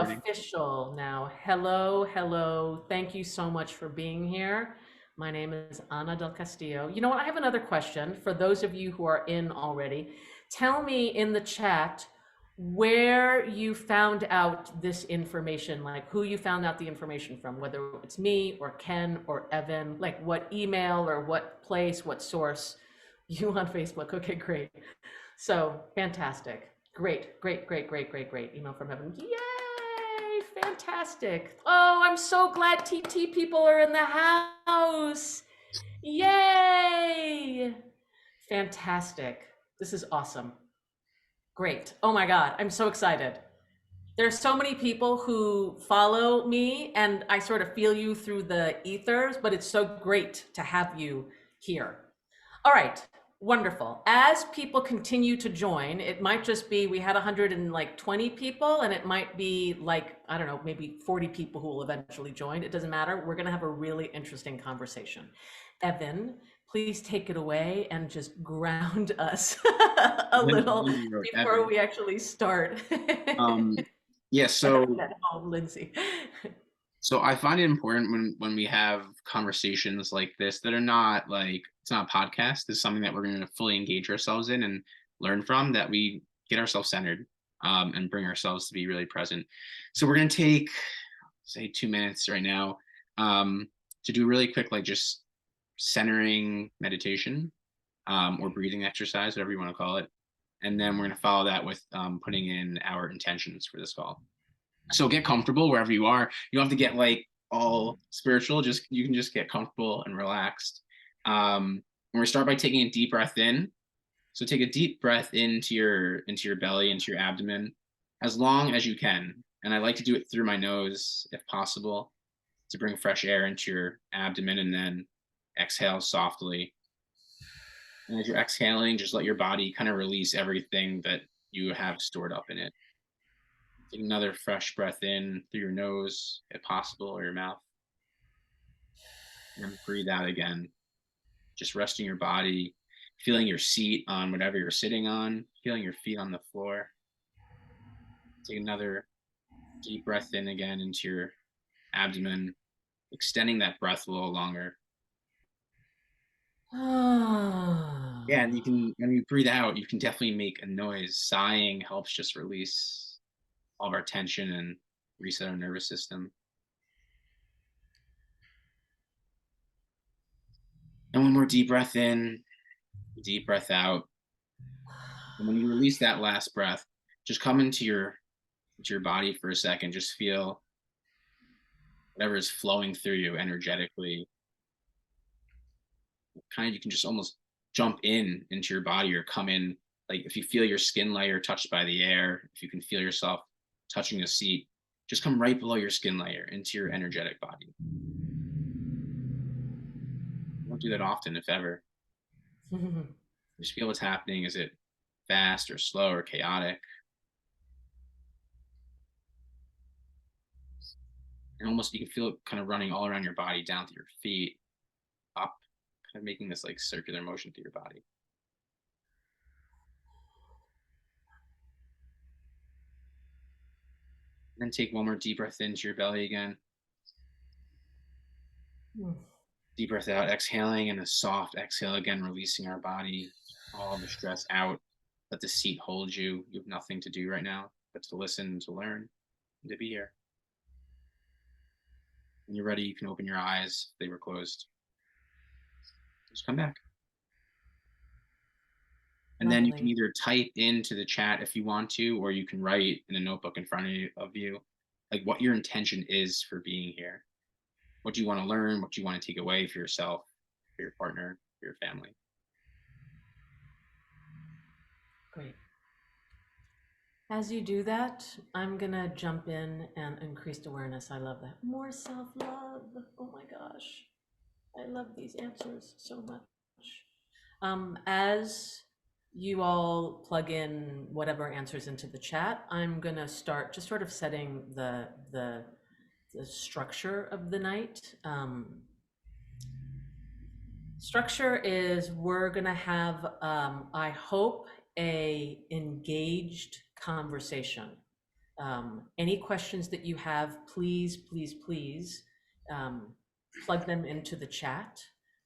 recording. official now. Hello, hello. Thank you so much for being here. My name is Ana del Castillo. You know what? I have another question for those of you who are in already. Tell me in the chat where you found out this information, like who you found out the information from, whether it's me or Ken or Evan, like what email or what place, what source. You on Facebook. Okay, great. So fantastic. Great, great, great, great, great, great. Email from heaven. Yay! Fantastic. Oh, I'm so glad TT people are in the house. Yay! Fantastic. This is awesome. Great. Oh my God, I'm so excited. There's so many people who follow me and I sort of feel you through the ethers, but it's so great to have you here. All right, wonderful. As people continue to join, it might just be we had 120 people, and it might be like, I don't know, maybe 40 people who will eventually join. It doesn't matter. We're going to have a really interesting conversation. Evan, please take it away and just ground us a little Lindsay wrote before Evan. we actually start. Um, yeah, Evan so at home, Lindsay. so I find it important when we have conversations like this that are not like it's not a podcast. It's something that we're going to fully engage ourselves in and learn from. That we get ourselves centered and bring ourselves to be really present. So we're going to take say 2 minutes right now to do a really quick like just centering meditation or breathing exercise, whatever you want to call it. And then we're going to follow that with putting in our intentions for this call. So get comfortable wherever you are. You don't have to get like all spiritual. Just you can just get comfortable and relaxed. And we start by taking a deep breath in. So take a deep breath into your belly, into your abdomen, as long as you can. And I like to do it through my nose if possible to bring fresh air into your abdomen, and then exhale softly. And as you're exhaling, just let your body kind of release everything that you have stored up in it. Take another fresh breath in through your nose, if possible, or your mouth, and breathe out again. Just resting your body, feeling your seat on whatever you're sitting on, feeling your feet on the floor. Take another deep breath in again into your abdomen, extending that breath a little longer. Yeah, and you can, when you breathe out, you can definitely make a noise. Sighing helps just release all of our tension and reset our nervous system. And one more deep breath in, deep breath out. And when you release that last breath, just come into your body for a second. Just feel whatever is flowing through you energetically. Kind of you can just almost jump into your body or come in. Like if you feel your skin layer touched by the air, if you can feel yourself touching a seat, just come right below your skin layer into your energetic body. Don't do that often, if ever. Just feel what's happening. Is it fast or slow or chaotic? And almost you can feel it kind of running all around your body, down to your feet, up, kind of making this like circular motion through your body. And then take one more deep breath into your belly again. Deep breath out, exhaling, and a soft exhale again, releasing our body, all the stress out. Let the seat hold you. You have nothing to do right now but to listen, to learn, and to be here. When you're ready, you can open your eyes if they were closed. Just come back. And then you can Lovely. either type into the chat if you want to, or you can write in a notebook in front of you, like what your intention is for being here. What you want to learn, what you want to take away for yourself, for your partner, for your family. Great. As you do that, I'm gonna jump in and increased awareness. I love that. More self-love. Oh my gosh. I love these answers so much. As you all plug in whatever answers into the chat, I'm gonna start just sort of setting the structure of the night. Structure is we're gonna have, I hope, a engaged conversation. Any questions that you have, please, please, please um, plug them into the chat.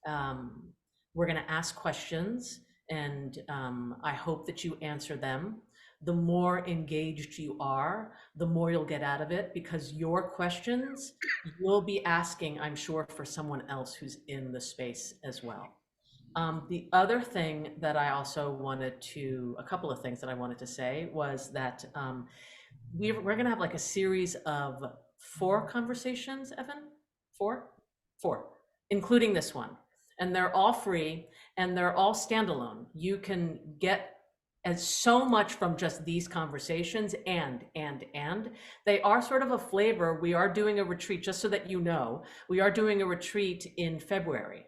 Um, we're going to ask questions, and I hope that you answer them. The more engaged you are, the more you'll get out of it, because your questions you'll be asking, I'm sure, for someone else who's in the space as well. The other thing that I also wanted to, a couple of things that I wanted to say was that we're going to have like a series of 4 conversations, Evan. Four, including this one. And they're all free and they're all standalone. You can get as so much from just these conversations, and they are sort of a flavor. We are doing a retreat, just so that you know, we are doing a retreat in February.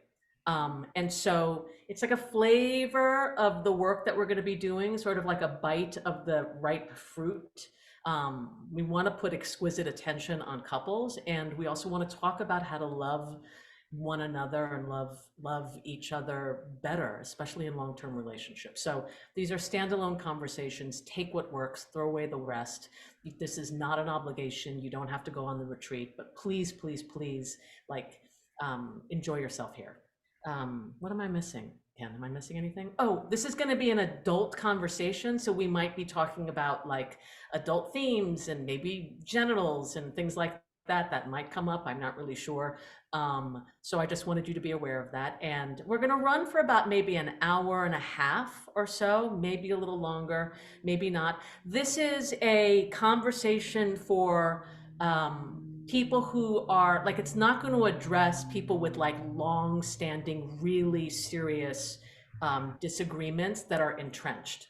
And so it's like a flavor of the work that we're going to be doing, sort of like a bite of the ripe fruit. We want to put exquisite attention on couples, and we also want to talk about how to love one another and love each other better, especially in long-term relationships. So these are standalone conversations. Take what works, throw away the rest. This is not an obligation. You don't have to go on the retreat, but please, please, please, like, enjoy yourself here. What am I missing? Ken, am I missing anything? Oh, this is going to be an adult conversation, so we might be talking about like adult themes and maybe genitals and things like that that might come up. I'm not really sure. So I just wanted you to be aware of that. And we're going to run for about maybe an hour and a half or so, maybe a little longer, maybe not. This is a conversation for people who are like, it's not going to address people with like long standing, really serious disagreements that are entrenched.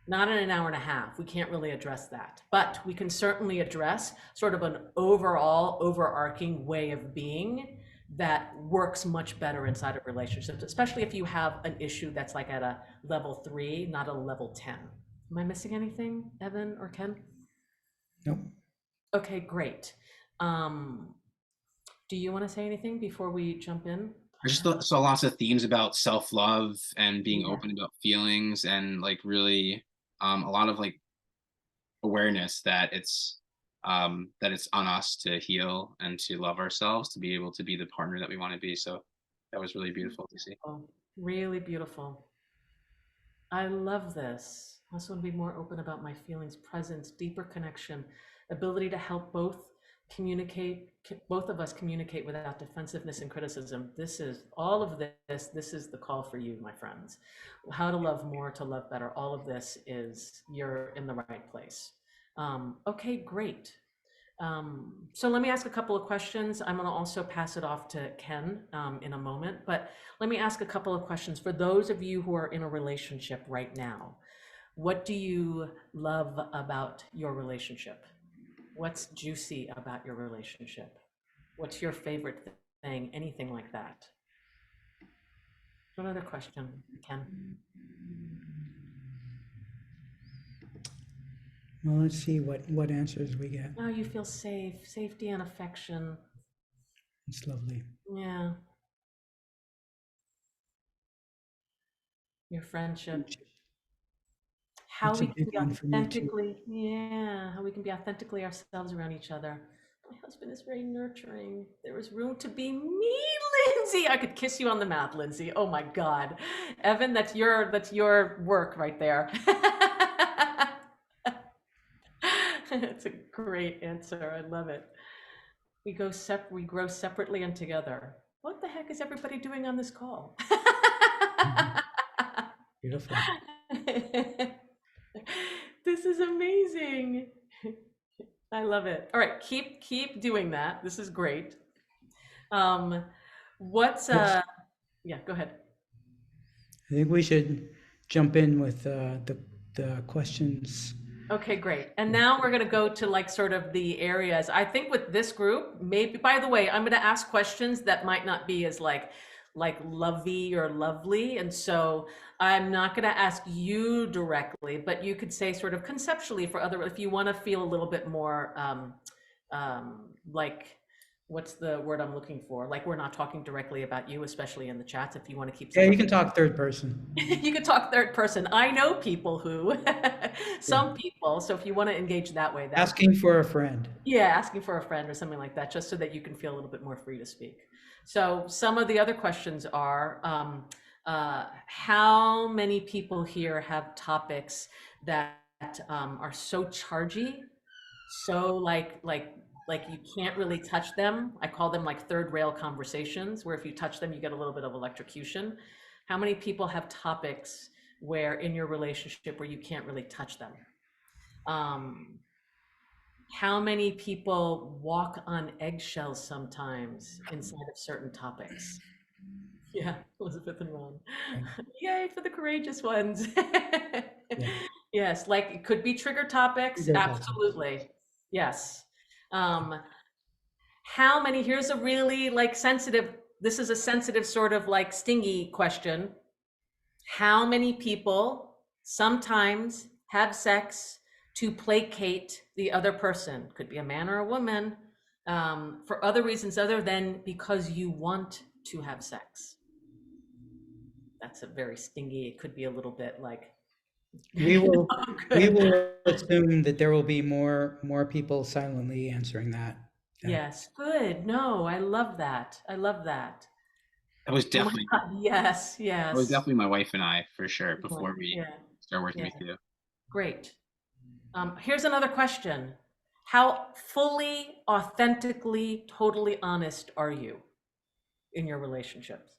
Not in an hour and a half. We can't really address that, but we can certainly address sort of an overall overarching way of being that works much better inside of relationships, especially if you have an issue that's like at a level 3, not a level 10. Am I missing anything, Evan or Ken? Nope. Okay, great. Um, do you want to say anything before we jump in? I just saw lots of themes about self-love and being Yeah. open about feelings, and like really a lot of like awareness that it's on us to heal and to love ourselves, to be able to be the partner that we want to be. So that was really beautiful to see. Oh, really beautiful. I love this. I also want to be more open about my feelings, presence, deeper connection, ability to help both of us communicate without defensiveness and criticism. This is all of this is the call for you, my friends. How to love more, to love better. All of this is, you're in the right place. Okay, great. So let me ask a couple of questions. I'm going to also pass it off to Ken in a moment, but let me ask a couple of questions for those of you who are in a relationship right now. What do you love about your relationship? What's juicy about your relationship? What's your favorite thing? Anything like that? What other question, Ken? Well, let's see what answers we get. Oh, you feel safe, safety and affection. It's lovely. Yeah. Your friendship. How That's we a can big be one for me too. authentically, yeah, how we can be authentically ourselves around each other. My husband is very nurturing. There is room to be me, Lindsay. I could kiss you on the mouth, Lindsay. Oh my God. Evan, that's your work right there. It's a great answer. I love it. We grow separately and together. What the heck is everybody doing on this call? Mhm. Beautiful. This is amazing. I love it. All right, keep doing that. This is great. Um, what's Let's, yeah, go ahead. I think we should jump in with the questions. Okay, great. And now we're going to go to like sort of the areas. I think with this group, maybe, by the way, I'm going to ask questions that might not be as like lovey or lovely. And so I'm not going to ask you directly, but you could say sort of conceptually for other, if you want to feel a little bit more like what's the word I'm looking for? Like, we're not talking directly about you, especially in the chats. If you want to keep Yeah, some you of can it, talk third person. you can talk third person. I know people who, Yeah. some people. So if you want to engage that way, that would be, Asking for a friend. yeah, asking for a friend or something like that, just so that you can feel a little bit more free to speak. So some of the other questions are, how many people here have topics that are so chargy, so like you can't really touch them? I call them like third rail conversations, where if you touch them, you get a little bit of electrocution. How many people have topics where in your relationship where you can't really touch them? Um, how many people walk on eggshells sometimes inside of certain topics? Yeah, Elizabeth and Ron. Right. Yay for the courageous ones. Yeah. Yes, like it could be trigger topics. Trigger topics. Absolutely. Yes. Um, how many, here's a really like sensitive, this is a sensitive sort of like stingy question. How many people sometimes have sex to placate the other person? Could be a man or a woman, for other reasons other than because you want to have sex. That's a very stingy, it could be a little bit like, We will we good. will assume that there will be more people silently answering that. Yeah. Yes, good. No, I love that. I love that. That was Oh my definitely God. Yes, that was yes. definitely my wife and I for sure Like, before we yeah, start working yeah, with you. great. Here's another question. How fully, authentically, totally honest are you in your relationships?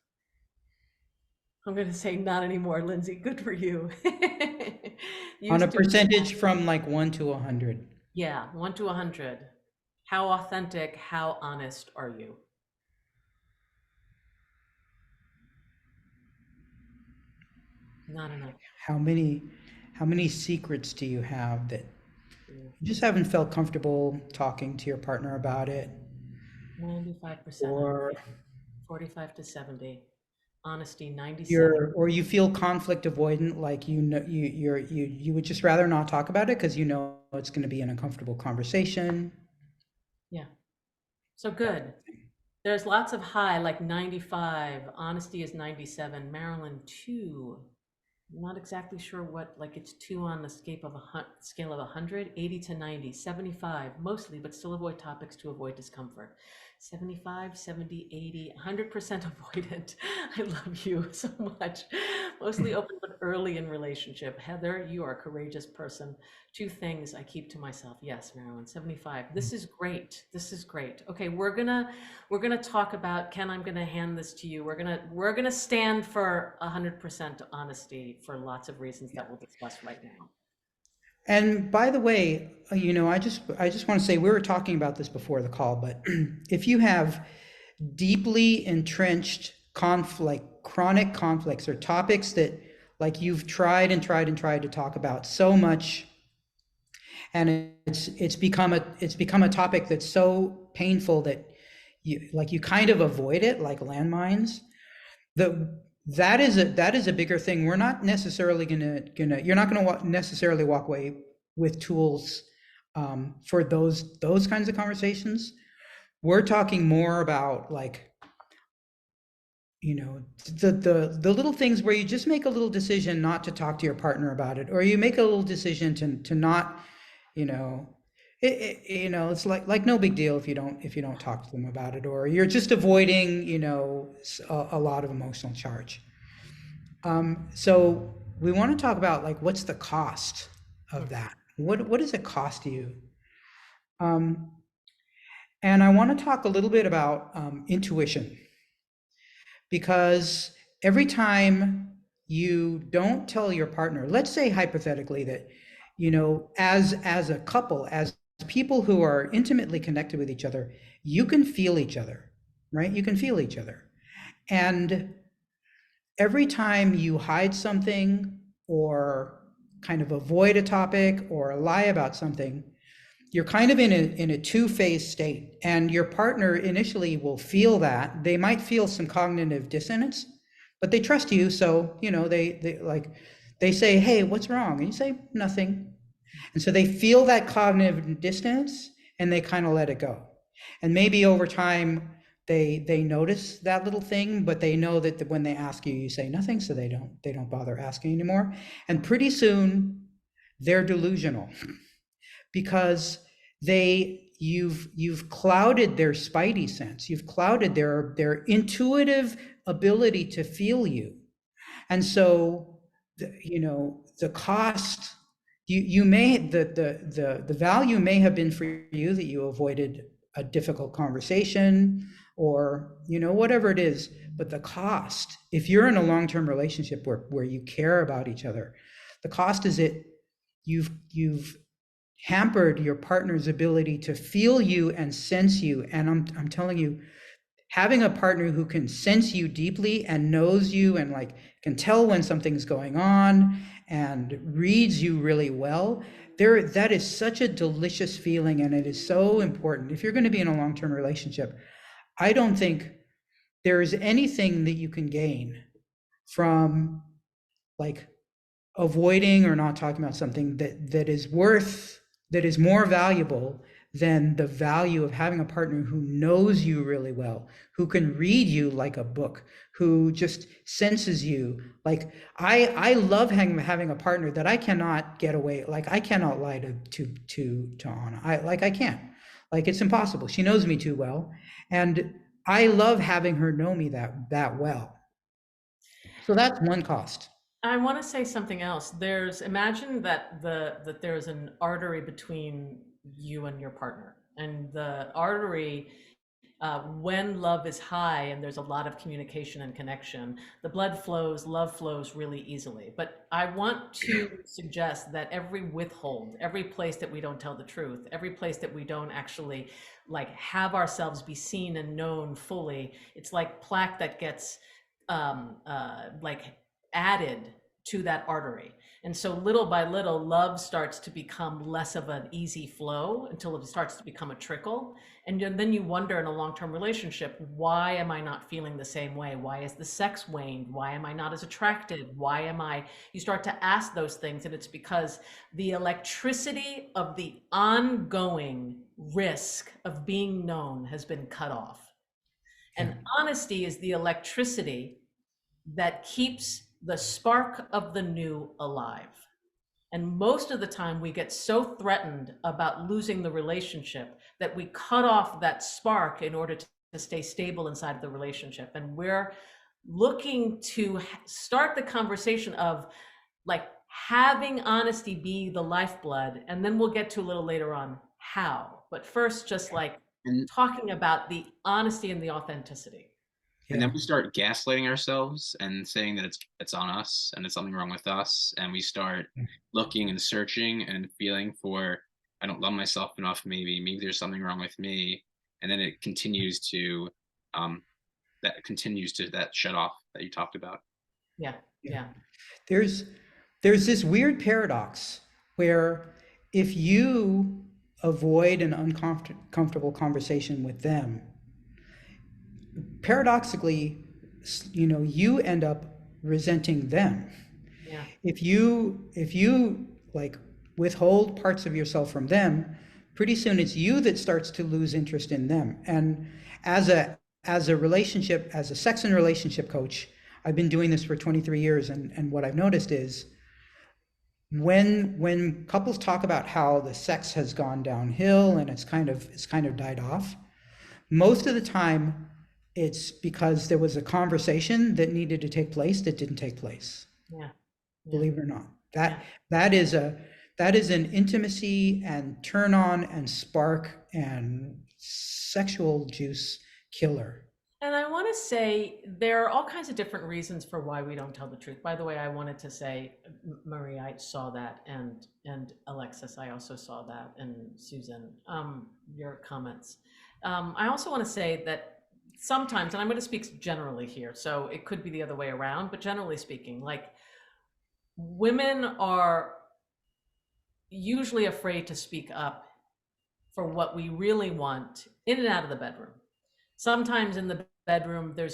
I'm going to say not anymore, Lindsay. Good for you. On a Used to be, percentage from like 1 to 100. yeah, 1 to 100. How authentic, how honest are you? Not enough. How many secrets do you have that Yeah. you just haven't felt comfortable talking to your partner about it? 95% Or honesty, 45 to 70. Honesty, 97. or you feel conflict avoidant, like you would just rather not talk about it because you know it's going to be an uncomfortable conversation. Yeah. So good. There's lots of high, like 95. Honesty is 97. Marilyn, 2. I'm not exactly sure what, like it's 2 on the scale of 100, 80 to 90, 75, mostly, but still avoid topics to avoid discomfort. 75, 70, 80, 100% avoidant. I love you so much. Mostly open, but early in relationship. Heather, you are a courageous person. 2 things I keep to myself. Yes, Marilyn, 75. This is great. This is great. Okay, we're gonna talk about, Ken, I'm gonna hand this to you. We're gonna stand for 100% honesty for lots of reasons that we'll discuss right now. And by the way, I just want to say we were talking about this before the call, but if you have deeply entrenched conflict, chronic conflicts, or topics that like you've tried and tried and tried to talk about so much, and it's become a topic that's so painful that you kind of avoid it like landmines. That is a bigger thing. We're not necessarily gonna you're not gonna necessarily walk away with tools for those kinds of conversations. We're talking more about like the little things where you just make a little decision not to talk to your partner about it, or you make a little decision to not, you know it's like no big deal if you don't talk to them about it, or you're just avoiding a lot of emotional charge. So we want to talk about like what's the cost of that? What does it cost you? Um, and I want to talk a little bit about intuition, because every time you don't tell your partner, let's say hypothetically that, as a couple, as people who are intimately connected with each other, you can feel each other, right? You can feel each other. And every time you hide something or kind of avoid a topic or lie about something, you're kind of in a two-phase state, and your partner initially will feel that. They might feel some cognitive dissonance, but they trust you, so they say, hey, what's wrong? And you say nothing. And so they feel that cognitive dissonance and they kind of let it go. And maybe over time they notice that little thing, but they know that when they ask you, you say nothing, so they don't bother asking anymore. And pretty soon they're delusional because you've clouded their spidey sense. You've clouded their intuitive ability to feel you. And so, the cost, you may, the value may have been for you that you avoided a difficult conversation or, whatever it is, but the cost, if you're in a long-term relationship where you care about each other, the cost is that you've hampered your partner's ability to feel you and sense you. And I'm telling you, having a partner who can sense you deeply and knows you and like can tell when something's going on and reads you really well, that is such a delicious feeling, and it is so important. If you're going to be in a long-term relationship, I don't think there is anything that you can gain from like avoiding or not talking about something that is more valuable than the value of having a partner who knows you really well, who can read you like a book, who just senses you. Like I love having a partner that I cannot get away. Like I cannot lie to Anna. I can't. Like it's impossible. She knows me too well, and I love having her know me that well. So that's one cost. I want to say something else. Imagine that there's an artery between you and your partner, and the artery, when love is high and there's a lot of communication and connection, the love flows really easily. But I want to suggest that every withhold, every place that we don't tell the truth, every place that we don't actually like have ourselves be seen and known fully, it's like plaque that gets like added to that artery. And so little by little, love starts to become less of an easy flow until it starts to become a trickle. And then you wonder in a long-term relationship, why am I not feeling the same way? Why is the sex waned? Why am I not as attracted? You start to ask those things, and it's because the electricity of the ongoing risk of being known has been cut off. Yeah. And honesty is the electricity that keeps the spark of the new alive. And most of the time, we get so threatened about losing the relationship that we cut off that spark in order to stay stable inside of the relationship. And we're looking to start the conversation of like having honesty be the lifeblood. And then we'll get to a little later on how. But first, just like And talking about the honesty and the authenticity. and then we start gaslighting ourselves and saying that it's on us and it's something wrong with us, and we start looking and searching and feeling for, I don't love myself enough, maybe there's something wrong with me, and then it continues to that shut off that you talked about. Yeah, yeah. There's there's this weird paradox where if you avoid an uncomfortable conversation with them, paradoxically, you end up resenting them. Yeah. If you like withhold parts of yourself from them, pretty soon it's you that starts to lose interest in them. And as a sex and relationship coach, I've been doing this for 23 years, and what I've noticed is when couples talk about how the sex has gone downhill and it's kind of died off, most of the time it's because there was a conversation that needed to take place that didn't take place. Yeah. Believe it or not. Yeah. That is an intimacy and turn on and spark and sexual juice killer. And I want to say there are all kinds of different reasons for why we don't tell the truth. By the way, I wanted to say, Marie, I saw that, and Alexis, I also saw that, and Susan, your comments. I also want to say that sometimes, and I'm going to speak generally here, so it could be the other way around, but generally speaking, like women are usually afraid to speak up for what we really want in and out of the bedroom. Sometimes in the bedroom, we're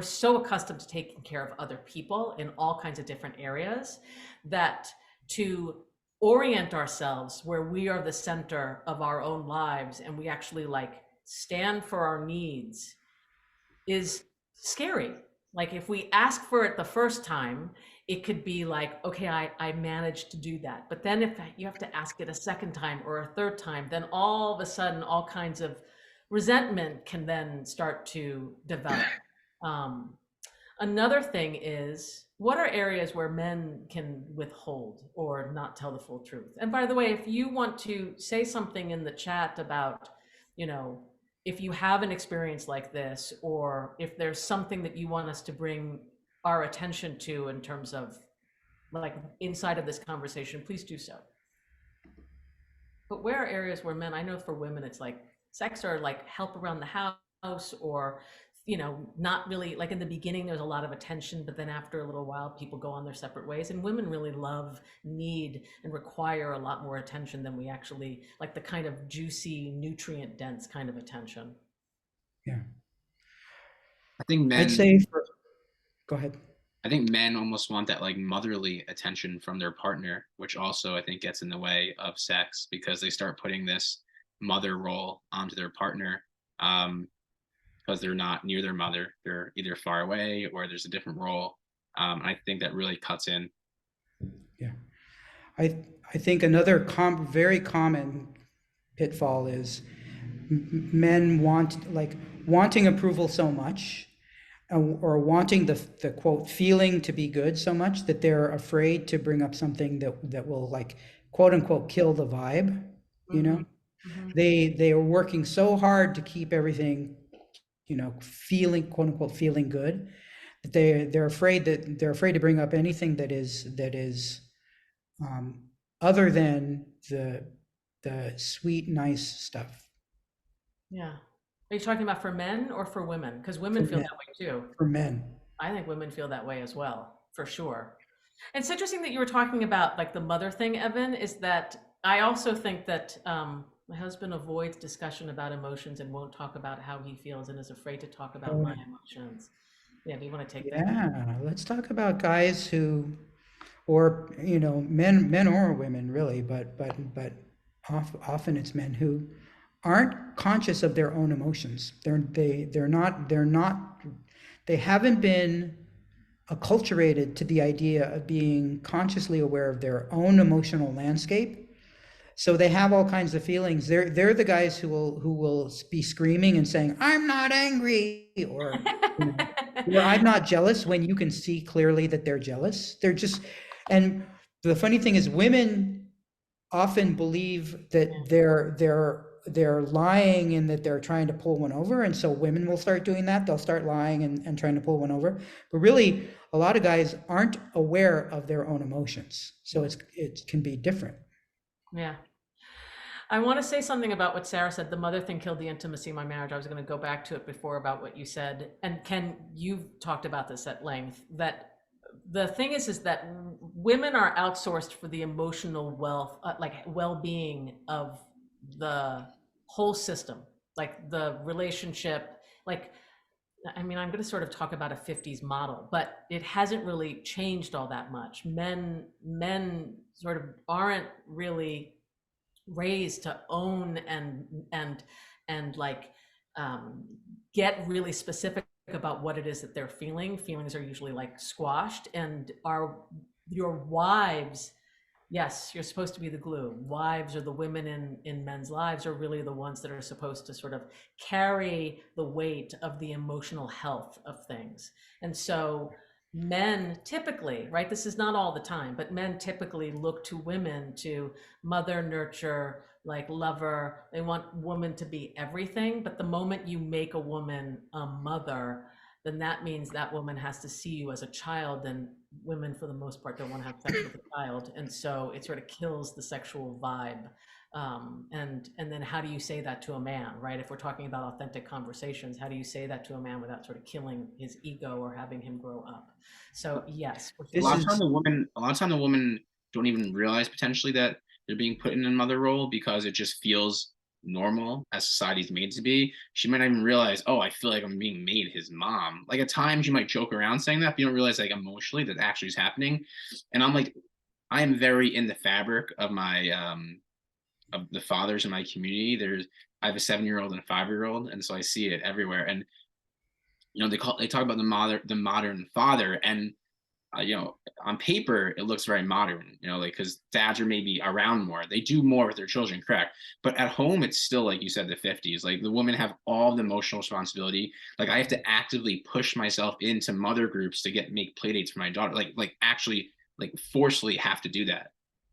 so accustomed to taking care of other people in all kinds of different areas that to orient ourselves where we are the center of our own lives and we actually like stand for our needs is scary. Like if we ask for it the first time, it could be like, okay, I managed to do that. But then if you have to ask it a second time or a third time, then all of a sudden, all kinds of resentment can then start to develop. Um, Another thing is, what are areas where men can withhold or not tell the full truth? And by the way, if you want to say something in the chat about, you know, if you have an experience like this, or if there's something that you want us to bring our attention to in terms of like inside of this conversation, please do so. But where are areas where men, I know for women, it's like sex or like help around the house, or, you know, not really like in the beginning, there's a lot of attention, but then after a little while, people go on their separate ways. And women really love, need, and require a lot more attention than we actually like, the kind of juicy, nutrient dense kind of attention. Yeah. I think I'd men, say go ahead. I think men almost want that like motherly attention from their partner, which also I think gets in the way of sex because they start putting this mother role onto their partner. Because they're not near their mother, they're either far away or there's a different role. I think that really cuts in. Yeah. I think another very common pitfall is men wanting approval so much, or wanting the quote feeling to be good so much that they're afraid to bring up something that will like quote unquote kill the vibe. You know, Mm-hmm. they are working so hard to keep everything, you know, feeling quote unquote feeling good, that they're afraid to bring up anything that is other than the sweet nice stuff. Yeah. Are you talking about for men or for women? Because women For feel men, that way too. for men. I think women feel that way as well, for sure. And it's interesting that you were talking about like the mother thing, Evan, is that I also think that my husband avoids discussion about emotions and won't talk about how he feels and is afraid to talk about my emotions. Yeah, do you want to take that? Yeah, let's talk about guys who, or you know, men or women really, but often it's men who aren't conscious of their own emotions. They haven't been acculturated to the idea of being consciously aware of their own emotional landscape. So they have all kinds of feelings. They're the guys who will be screaming and saying, "I'm not angry," or you know, or "I'm not jealous," when you can see clearly that they're jealous. They're just, and the funny thing is, women often believe that they're lying and that they're trying to pull one over, and so women will start doing that. They'll start lying and trying to pull one over. But really, a lot of guys aren't aware of their own emotions, so it can be different. Yeah. I want to say something about what Sarah said. The mother thing killed the intimacy in my marriage. I was going to go back to it before about what you said. And Ken, you've talked about this at length, that the thing is that women are outsourced for the emotional wealth, like well-being of the whole system, like the relationship, like, I mean, I'm going to sort of talk about a 50s model, but it hasn't really changed all that much. Men sort of aren't really raised to own and like get really specific about what it is that they're feeling. Feelings are usually like squashed, and your wives, yes, you're supposed to be the glue. Wives, or the women in men's lives, are really the ones that are supposed to sort of carry the weight of the emotional health of things. And so men typically, right, this is not all the time, but men typically look to women to mother, nurture, like lover. They want women to be everything. But the moment you make a woman a mother, then that means that woman has to see you as a child, and women for the most part don't want to have sex with a child, and so it sort of kills the sexual vibe. And then how do you say that to a man, right? If we're talking about authentic conversations, how do you say that to a man without sort of killing his ego or having him grow up? So yes, A This lot of time is the women don't even realize potentially that they're being put in a mother role because it just feels normal as society's made to be. She might not even realize, oh, I feel like I'm being made his mom. Like at times you might joke around saying that, but you don't realize like emotionally that actually is happening. And I'm like, I am very in the fabric of my of the fathers in my community. I have a 7-year-old and a 5-year-old, and so I see it everywhere. And they talk about the modern father, and on paper it looks very modern, like because dads are maybe around more, they do more with their children, correct? But at home, it's still like you said, the 50s. Like the women have all the emotional responsibility. Like I have to actively push myself into mother groups to make play dates for my daughter. Like actually, like forcefully have to do that.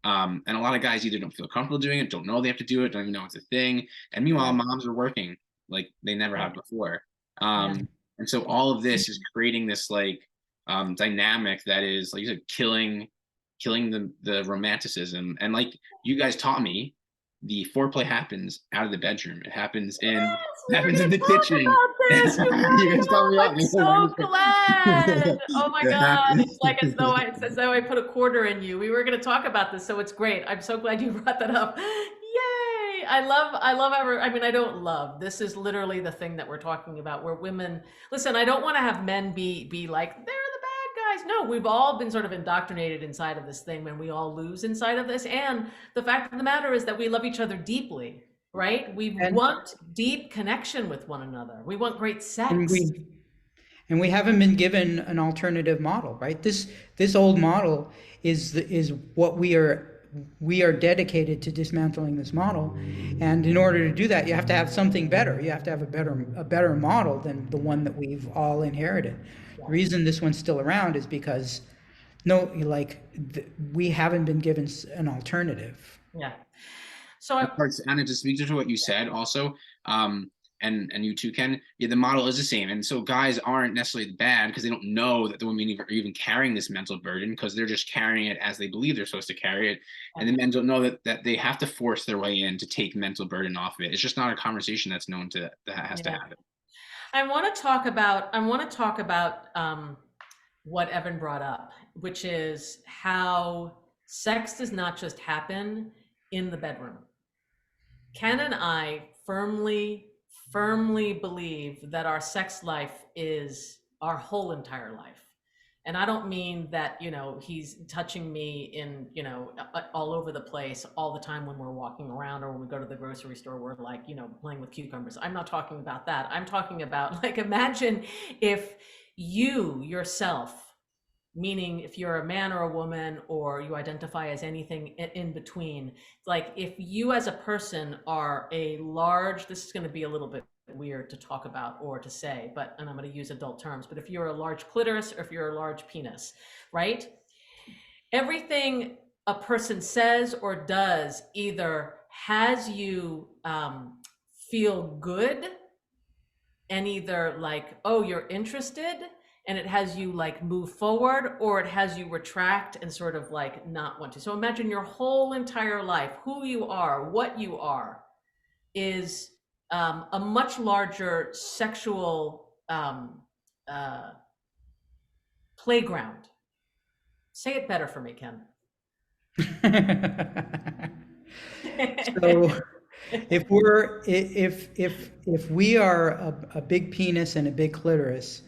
And a lot of guys either don't feel comfortable doing it, don't know they have to do it, don't even know it's a thing. And meanwhile, Right. moms are working like they never Right. have before. Yeah. And so all of this is creating this like dynamic that is, like you said, killing the romanticism. And like you guys taught me, the foreplay happens out of the bedroom. It happens in Yes, we were happens in going the to talk kitchen. about this. You brought You it guys taught me up. all. I'm so glad. Oh my It God. happens. It's as though I put a quarter in you. We were going to talk about this, so it's great. I'm so glad you brought that up. Yay. I love ever, I mean, I don't love, this is literally the thing that we're talking about where women, listen, I don't want to have men be like, they're the bad guys. No, we've all been sort of indoctrinated inside of this thing when we all lose inside of this. And the fact of the matter is that we love each other deeply, right? We And want deep connection with one another. We want great and sex. we haven't been given an alternative model, right? This old model is what we are dedicated to dismantling this model. And in order to do that, you have to have something better. You have to have a better model than the one that we've all inherited. The Yeah. reason this one's still around is because no, like we haven't been given an alternative. Yeah. So I, Anna, to speak to what you said also, and you too, Ken, yeah, the model is the same. And so guys aren't necessarily bad because they don't know that the women are even carrying this mental burden, because they're just carrying it as they believe they're supposed to carry it. And the men don't know that they have to force their way in to take mental burden off of it. It's just not a conversation that's known to that has to yeah. happen. I want to talk about what Evan brought up, which is how sex does not just happen in the bedroom. Ken and I firmly believe that our sex life is our whole entire life. And I don't mean that, he's touching me in, all over the place all the time when we're walking around, or when we go to the grocery store, we're like, playing with cucumbers. I'm not talking about that. I'm talking about, like, imagine if you yourself, meaning if you're a man or a woman, or you identify as anything in between, like if you as a person are a large, this is going to be a little bit weird to talk about or to say, and I'm going to use adult terms, but if you're a large clitoris or if you're a large penis, right? Everything a person says or does either has you feel good, and either like, oh, you're interested, and it has you like move forward, or it has you retract and sort of like not want to. So imagine your whole entire life, who you are, what you are, is a much larger sexual playground. Say it better for me, Ken. So if we are a big penis and a big clitoris,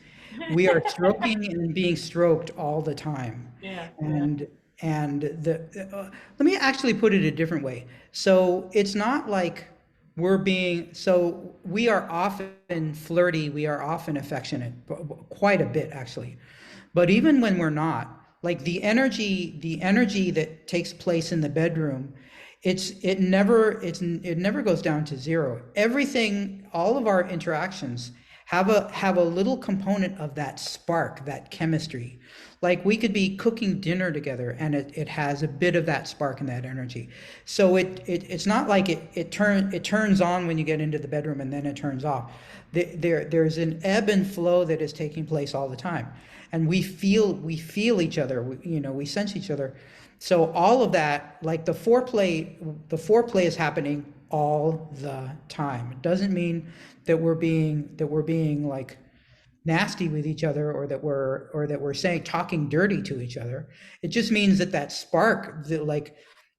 we are stroking and being stroked all the time. Yeah, yeah. And let me actually put it a different way. So it's not like so we are often flirty, we are often affectionate, quite a bit actually. But even when we're not, like the energy that takes place in the bedroom, it never goes down to zero. Everything, all of our interactions have a little component of that spark, that chemistry. Like we could be cooking dinner together and it has a bit of that spark and that energy. So it's not like it turns on when you get into the bedroom and then it turns off. There's an ebb and flow that is taking place all the time. And we feel each other, we sense each other. So all of that, like the foreplay is happening all the time. It doesn't mean that we're being like nasty with each other, or that we're saying talking dirty to each other. It just means that spark, like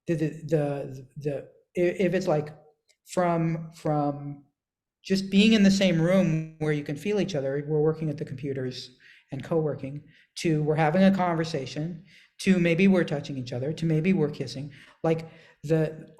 the if it's like from just being in the same room where you can feel each other, we're working at the computers and co-working, to we're having a conversation, to maybe we're touching each other, to maybe we're kissing. Like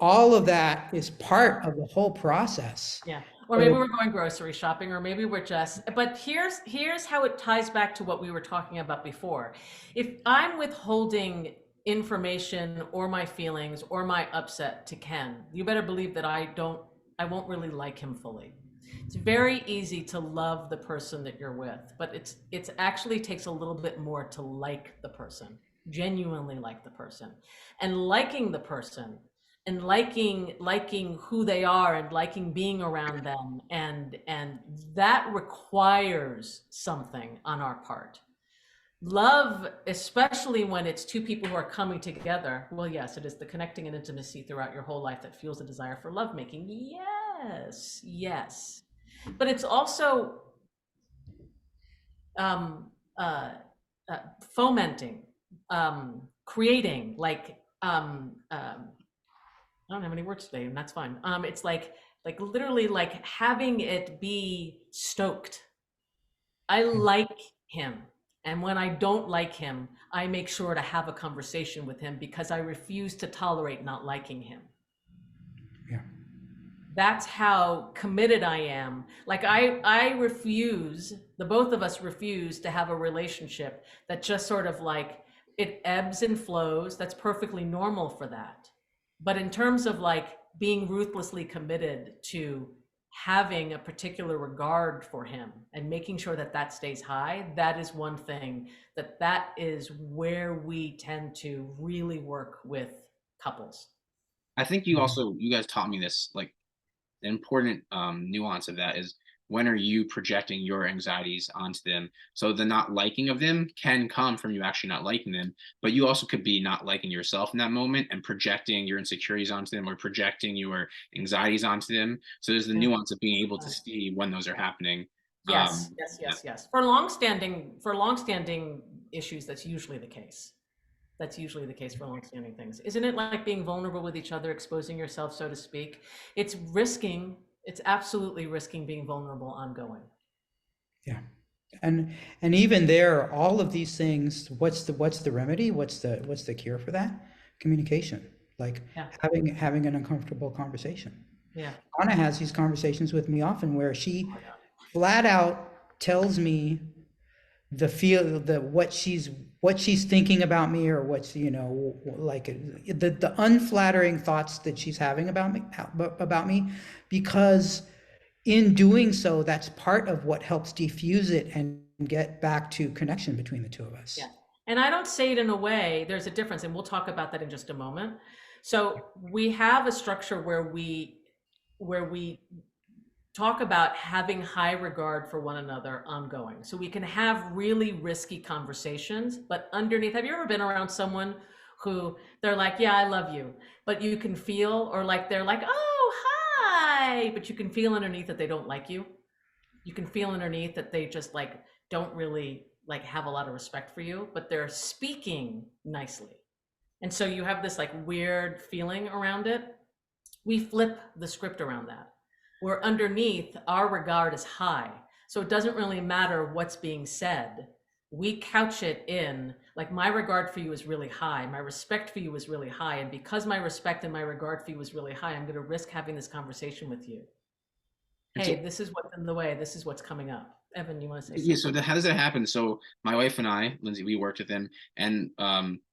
all of that is part of the whole process. Yeah. Or maybe So we're going grocery shopping, or maybe we're just, but here's how it ties back to what we were talking about before. If I'm withholding information or my feelings or my upset to Ken, you better believe that I won't really like him fully. It's very easy to love the person that you're with, but it's actually takes a little bit more to like the person, genuinely like the person. And liking the person and liking who they are and liking being around them, and that requires something on our part. Love, especially when it's two people who are coming together, well, yes, it is the connecting and intimacy throughout your whole life that fuels the desire for lovemaking. Yes, yes. But it's also um, uh, fomenting, creating, I don't have any words today, and that's fine. It's like literally like having it be stoked. I like him. And when I don't like him, I make sure to have a conversation with him because I refuse to tolerate not liking him. yeah. That's how committed I am. Like I refuse, the both of us refuse to have a relationship that just sort of like it ebbs and flows. That's perfectly normal for that. But in terms of like being ruthlessly committed to having a particular regard for him and making sure that that stays high, that is one thing that is where we tend to really work with couples. I think you guys taught me this, like, the important nuance of that is, when are you projecting your anxieties onto them? So the not liking of them can come from you actually not liking them, but you also could be not liking yourself in that moment and projecting your insecurities onto them, or projecting your anxieties onto them. So there's the Yeah. nuance of being able to see when those are happening. Yes, yes, Yeah. yes, yes. For long standing issues, that's usually the case. That's usually the case for long-standing things. Isn't it like being vulnerable with each other, exposing yourself, so to speak? It's absolutely risking being vulnerable ongoing. Yeah. And even there, all of these things, what's the remedy? What's the cure for that? Communication. Like Yeah, having an uncomfortable conversation. yeah. Anna has these conversations with me often where she flat out tells me what she's thinking about me, or what's, like the unflattering thoughts that she's having about me, because in doing so, that's part of what helps diffuse it and get back to connection between the two of us. Yeah. And I don't say it in a way, there's a difference, and we'll talk about that in just a moment. So we have a structure where we talk about having high regard for one another ongoing. So we can have really risky conversations, but underneath, have you ever been around someone who they're like, yeah, I love you, but you can feel, or like they're like, oh, hi, but you can feel underneath that they don't like you. You can feel underneath that they just like don't really like have a lot of respect for you, but they're speaking nicely. And so you have this like weird feeling around it. We flip the script around that, where underneath our regard is high. So it doesn't really matter what's being said. We couch it in like, my regard for you is really high. My respect for you is really high. And because my respect and my regard for you is really high, I'm going to risk having this conversation with you. And Hey, so, this is what's in the way. This is what's coming up. Evan, you want to say yeah, something? how does that happen? So my wife and I, Lindsay, we worked with them, and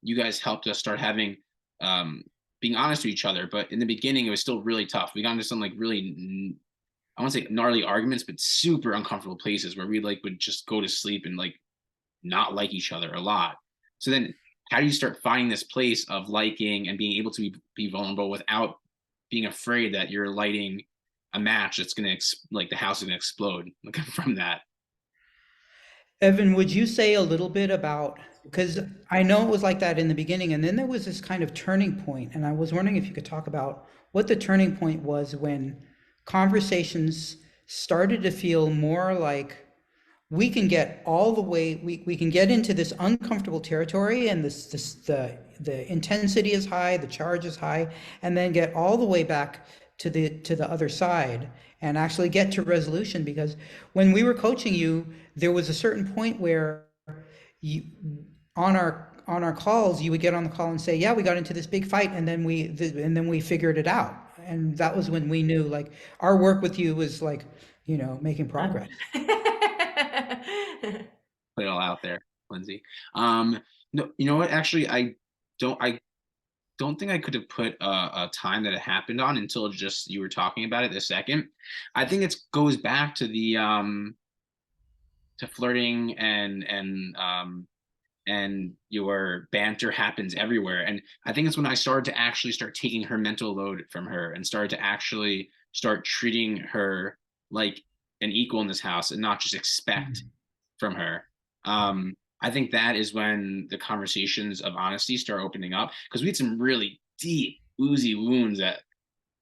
you guys helped us start having being honest with each other. But in the beginning, it was still really tough. We got into some like really, I want to say gnarly arguments, but super uncomfortable places where we like would just go to sleep and like not like each other a lot. So then, how do you start finding this place of liking and being able to be vulnerable without being afraid that you're lighting a match that's gonna like the house is gonna explode like from that? Evan, would you say a little bit about, because I know it was like that in the beginning, and then there was this kind of turning point, and I was wondering if you could talk about what the turning point was when conversations started to feel more like we can get all the way, we can get into this uncomfortable territory, and the intensity is high, the charge is high, and then get all the way back to the other side and actually get to resolution. Because when we were coaching you, there was a certain point where you, on on our calls, you would get on the call and say, "Yeah, we got into this big fight, and then we figured it out." And that was when we knew, like, our work with you was like, making progress. Put it all out there, Lindsay. No, you know what? Actually, I don't think I could have put a time that it happened on until just you were talking about it this second. I think it goes back to the to flirting and your banter happens everywhere. And I think it's when I started to actually start taking her mental load from her and started to actually start treating her like an equal in this house and not just expect Mhm. from her. I think that is when the conversations of honesty start opening up because we had some really deep, oozy wounds that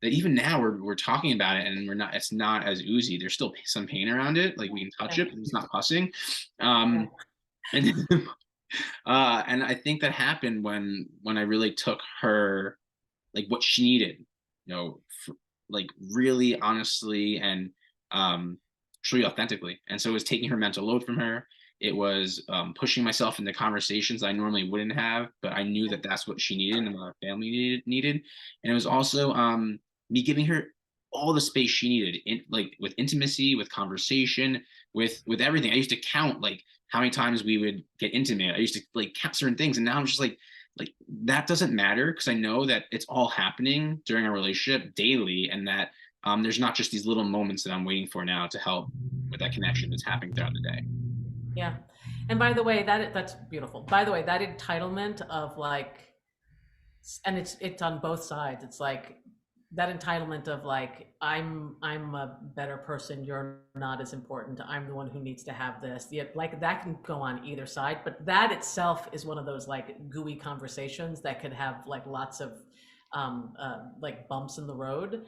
even now we're talking about it and we're not. It's not as oozy. There's still some pain around it. Like we can touch Yeah, it, but it's not pussing. yeah. And and I think that happened when I really took her like what she needed, like really honestly and truly authentically. And so it was taking her mental load from her. It was pushing myself into conversations I normally wouldn't have, but I knew that that's what she needed and what our family needed. And it was also me giving her all the space she needed, like with intimacy, with conversation, with everything. I used to count like how many times we would get intimate. I used to like count certain things, and now I'm just like that doesn't matter because I know that it's all happening during our relationship daily, and that there's not just these little moments that I'm waiting for now to help with that connection that's happening throughout the day. Yeah. And by the way, that's beautiful. By the way, that entitlement of like, and it's on both sides. It's like that entitlement of like, I'm a better person, you're not as important, I'm the one who needs to have this. Yeah, like that can go on either side, but that itself is one of those like gooey conversations that could have like lots of like bumps in the road.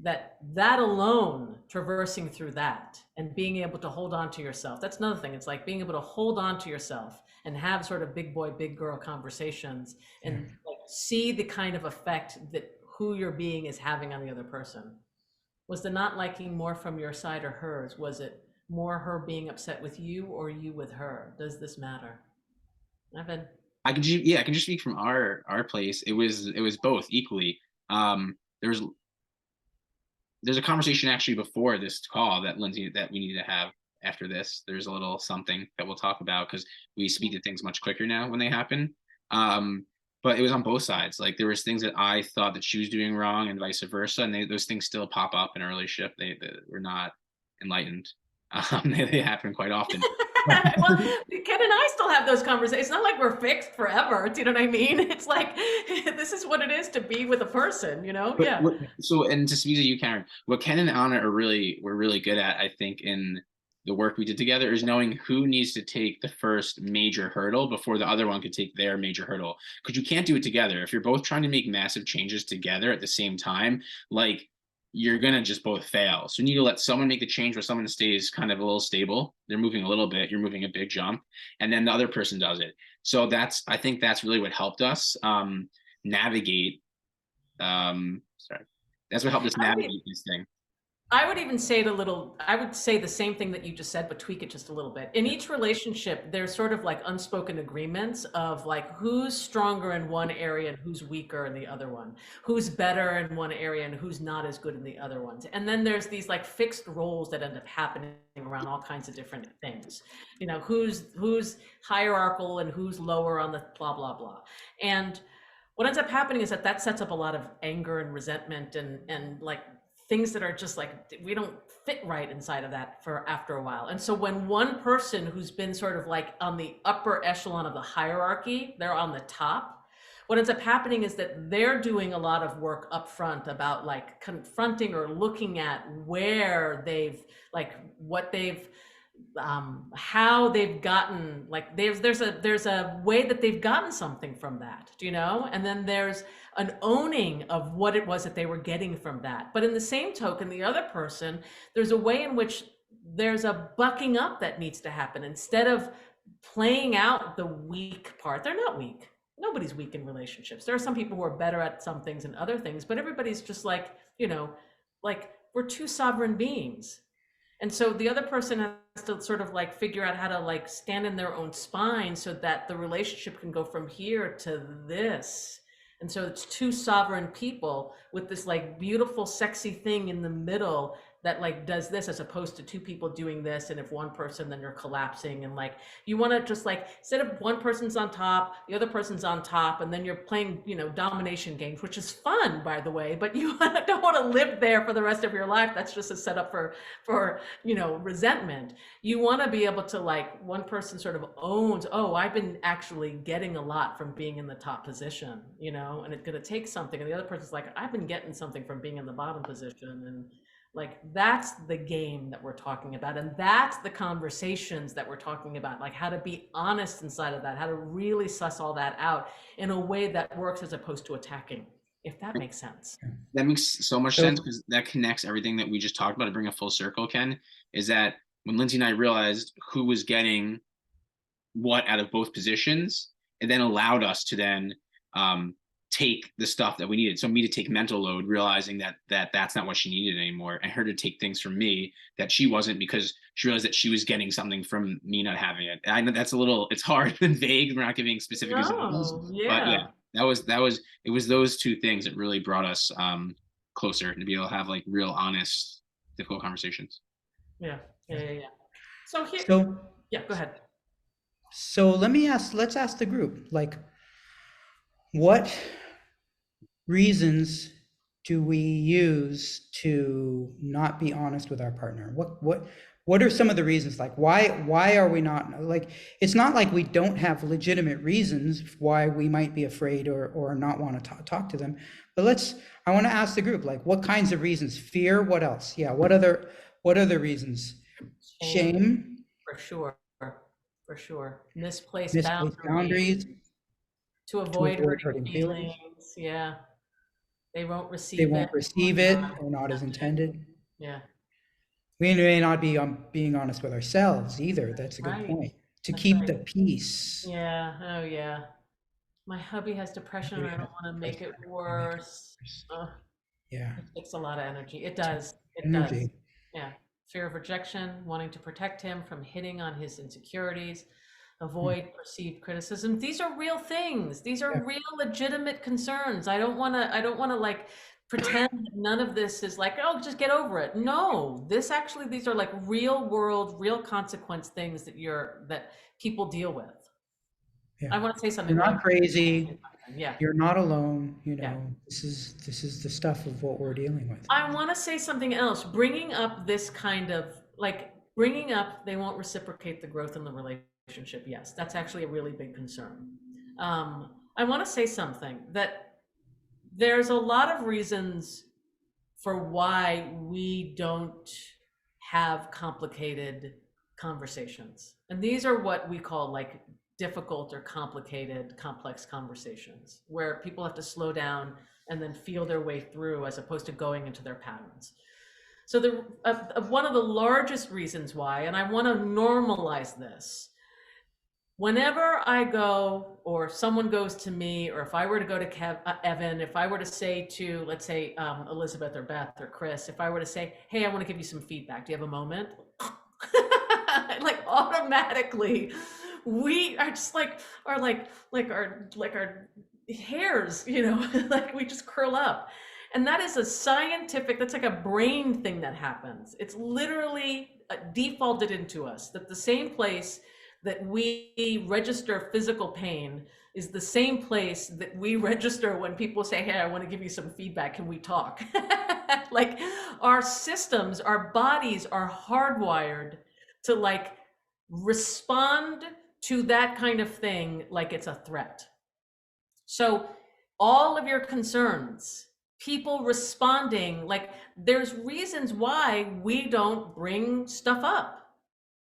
That alone, traversing through that and being able to hold on to yourself, that's another thing. It's like being able to hold on to yourself and have sort of big boy big girl conversations and like see the kind of effect that who you're being is having on the other person. Was the not liking more from your side or hers? Was it more her being upset with you or you with her? Does this matter? Evan? I can just speak from our place. It was both equally. There's a conversation actually before this call that Lindsay that we need to have after this. There's a little something that we'll talk about because we speed to things much quicker now when they happen. But it was on both sides. Like there was things that I thought that she was doing wrong and vice versa, and those things still pop up in a relationship. They were not enlightened. They happen quite often. Well, Ken and I still have those conversations. It's not like we're fixed forever. Do you know what I mean? It's like this is what it is to be with a person, you know? But Yeah. and to speak to you, Karen, what Ken and Anna were really good at, I think, in the work we did together is knowing who needs to take the first major hurdle before the other one could take their major hurdle. Because you can't do it together. If you're both trying to make massive changes together at the same time, like you're gonna just both fail. So you need to let someone make the change where someone stays kind of a little stable. They're moving a little bit, you're moving a big jump, and then the other person does it. So I think that's really what helped us navigate sorry. That's what helped us I would, navigate this thing. I would even say it a little, I would say the same thing that you just said, but tweak it just a little bit. In each relationship, there's sort of like unspoken agreements of like who's stronger in one area and who's weaker in the other one, who's better in one area and who's not as good in the other ones. And then there's these like fixed roles that end up happening around all kinds of different things. You know, who's hierarchical and who's lower on the blah, blah, blah. And what ends up happening is that sets up a lot of anger and resentment and like things that are just like we don't fit right inside of that for after a while. And so when one person who's been sort of like on the upper echelon of the hierarchy, they're on the top, what ends up happening is that they're doing a lot of work up front about like confronting or looking at where they've like what they've how they've gotten like there's a way that they've gotten something from that, do you know? And then there's an owning of what it was that they were getting from that. But in the same token, the other person, there's a way in which there's a bucking up that needs to happen instead of playing out the weak part. They're not weak. Nobody's weak in relationships. There are some people who are better at some things and other things, but everybody's just like, you know, like we're two sovereign beings. And so the other person to sort of like figure out how to like stand in their own spine so that the relationship can go from here to this. And so it's two sovereign people with this like beautiful, sexy thing in the middle that like does this, as opposed to two people doing this. And if one person, then you're collapsing. And like, you want to just like, instead of one person's on top, the other person's on top, and then you're playing, you know, domination games, which is fun, by the way, but you don't want to live there for the rest of your life. That's just a setup for, you know, resentment. You want to be able to like, one person sort of owns, oh, I've been actually getting a lot from being in the top position, you know, and it's going to take something. And the other person's like, I've been getting something from being in the bottom position. And like, that's the game that we're talking about. And that's the conversations that we're talking about, like how to be honest inside of that, how to really suss all that out in a way that works as opposed to attacking, if that makes sense. That makes so much sense, because that connects everything that we just talked about to bring a full circle, Ken, is that when Lindsay and I realized who was getting what out of both positions, it then allowed us to then take the stuff that we needed. So me to take mental load, realizing that that's not what she needed anymore, and her to take things from me that she wasn't, because she realized that she was getting something from me not having it. I know that's a little, it's hard and vague. We're not giving specific examples, but yeah, that was it was those two things that really brought us closer to be able to have like real, honest, difficult conversations. Yeah. So here, yeah, go ahead. So let's ask the group, like, what reasons do we use to not be honest with our partner? What are some of the reasons? Like, why are we not, like, it's not like we don't have legitimate reasons why we might be afraid or not want to talk to them. But I want to ask the group, like, what kinds of reasons? Fear, what else? Yeah, what other reasons? Shame. For sure. Misplaced boundaries. To avoid hurting feelings. Yeah. They won't receive it or not as intended. Yeah. We may not be being honest with ourselves either. That's a good point. To keep the peace. Yeah. Oh yeah. My hubby has depression and I don't want to make it worse. Yeah. It takes a lot of energy. It does. Yeah. Fear of rejection, wanting to protect him from hitting on his insecurities, avoid perceived criticism. These are real things. These are real legitimate concerns. I don't want to like pretend that none of this is like, oh, just get over it. No, these are like real world, real consequence things that people deal with. Yeah. I want to say something. You're not crazy. Yeah. You're not alone. You know, this is the stuff of what we're dealing with. I want to say something else. Bringing up this kind of like they won't reciprocate the growth in the relationship. Yes, that's actually a really big concern. I want to say something that there's a lot of reasons for why we don't have complicated conversations. And these are what we call like difficult or complicated, complex conversations, where people have to slow down and then feel their way through as opposed to going into their patterns. So one of the largest reasons why, and I want to normalize this, whenever I go or someone goes to me, or if I were to go to Evan, if I were to say to, let's say, Elizabeth or Beth or Chris, if I were to say, hey, I want to give you some feedback. Do you have a moment? Like automatically, we are just like our hairs, you know, like we just curl up. And that is that's like a brain thing that happens. It's literally defaulted into us, that the same place that we register physical pain is the same place that we register when people say, hey, I want to give you some feedback. Can we talk? Like our systems, our bodies are hardwired to like respond to that kind of thing like it's a threat. So all of your concerns, people responding, like there's reasons why we don't bring stuff up.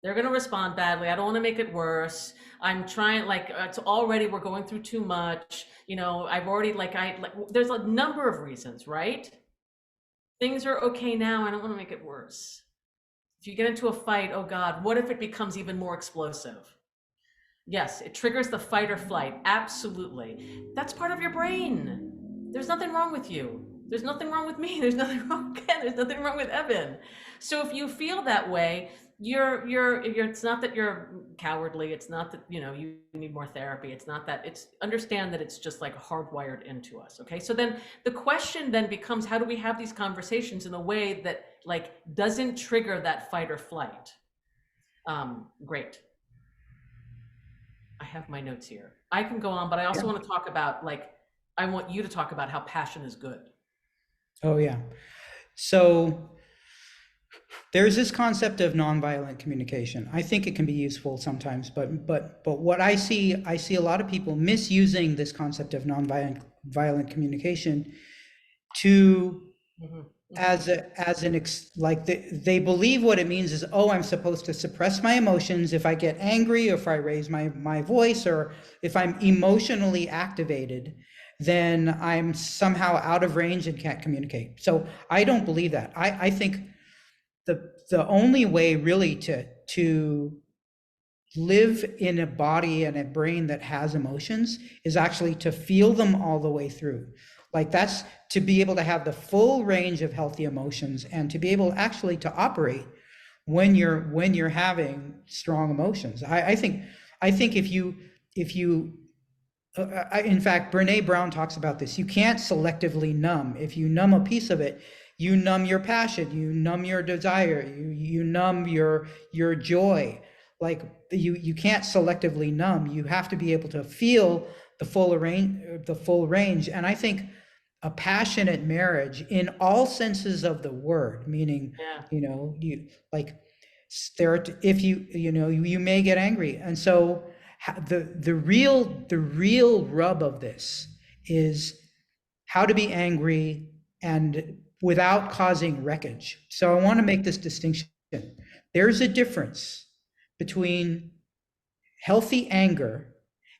They're going to respond badly. I don't want to make it worse. I'm trying, like, it's already, we're going through too much. You know, I've already, there's a number of reasons, right? Things are okay now. I don't want to make it worse. If you get into a fight, oh God, what if it becomes even more explosive? Yes, it triggers the fight or flight. Absolutely. That's part of your brain. There's nothing wrong with you. There's nothing wrong with me. There's nothing wrong with Ken. There's nothing wrong with Evan. So if you feel that way, it's not that you're cowardly. It's not that, you need more therapy. It's not that. It's understand that it's just like hardwired into us. Okay. So then the question then becomes, how do we have these conversations in a way that like doesn't trigger that fight or flight? Great. I have my notes here. I can go on, but I also Yeah. want to talk about like, I want you to talk about how passion is good. Oh, yeah. So there's this concept of nonviolent communication. I think it can be useful sometimes, but what I see a lot of people misusing this concept of nonviolent violent communication to Mm-hmm. as an like they believe what it means is, oh, I'm supposed to suppress my emotions if I get angry, or if I raise my voice, or if I'm emotionally activated, then I'm somehow out of range and can't communicate. So I don't believe that. I think the only way really to live in a body and a brain that has emotions is actually to feel them all the way through. Like that's to be able to have the full range of healthy emotions and to be able actually to operate when you're having strong emotions. I think if you in fact, Brene Brown talks about this. You can't selectively numb. If you numb a piece of it, you numb your passion, you numb your desire, you numb your joy. Like you can't selectively numb. You have to be able to feel the full range. And I think a passionate marriage in all senses of the word, meaning, Yeah. you like there, if you may get angry. And so the real rub of this is how to be angry and without causing wreckage. So I want to make this distinction. There's a difference between healthy anger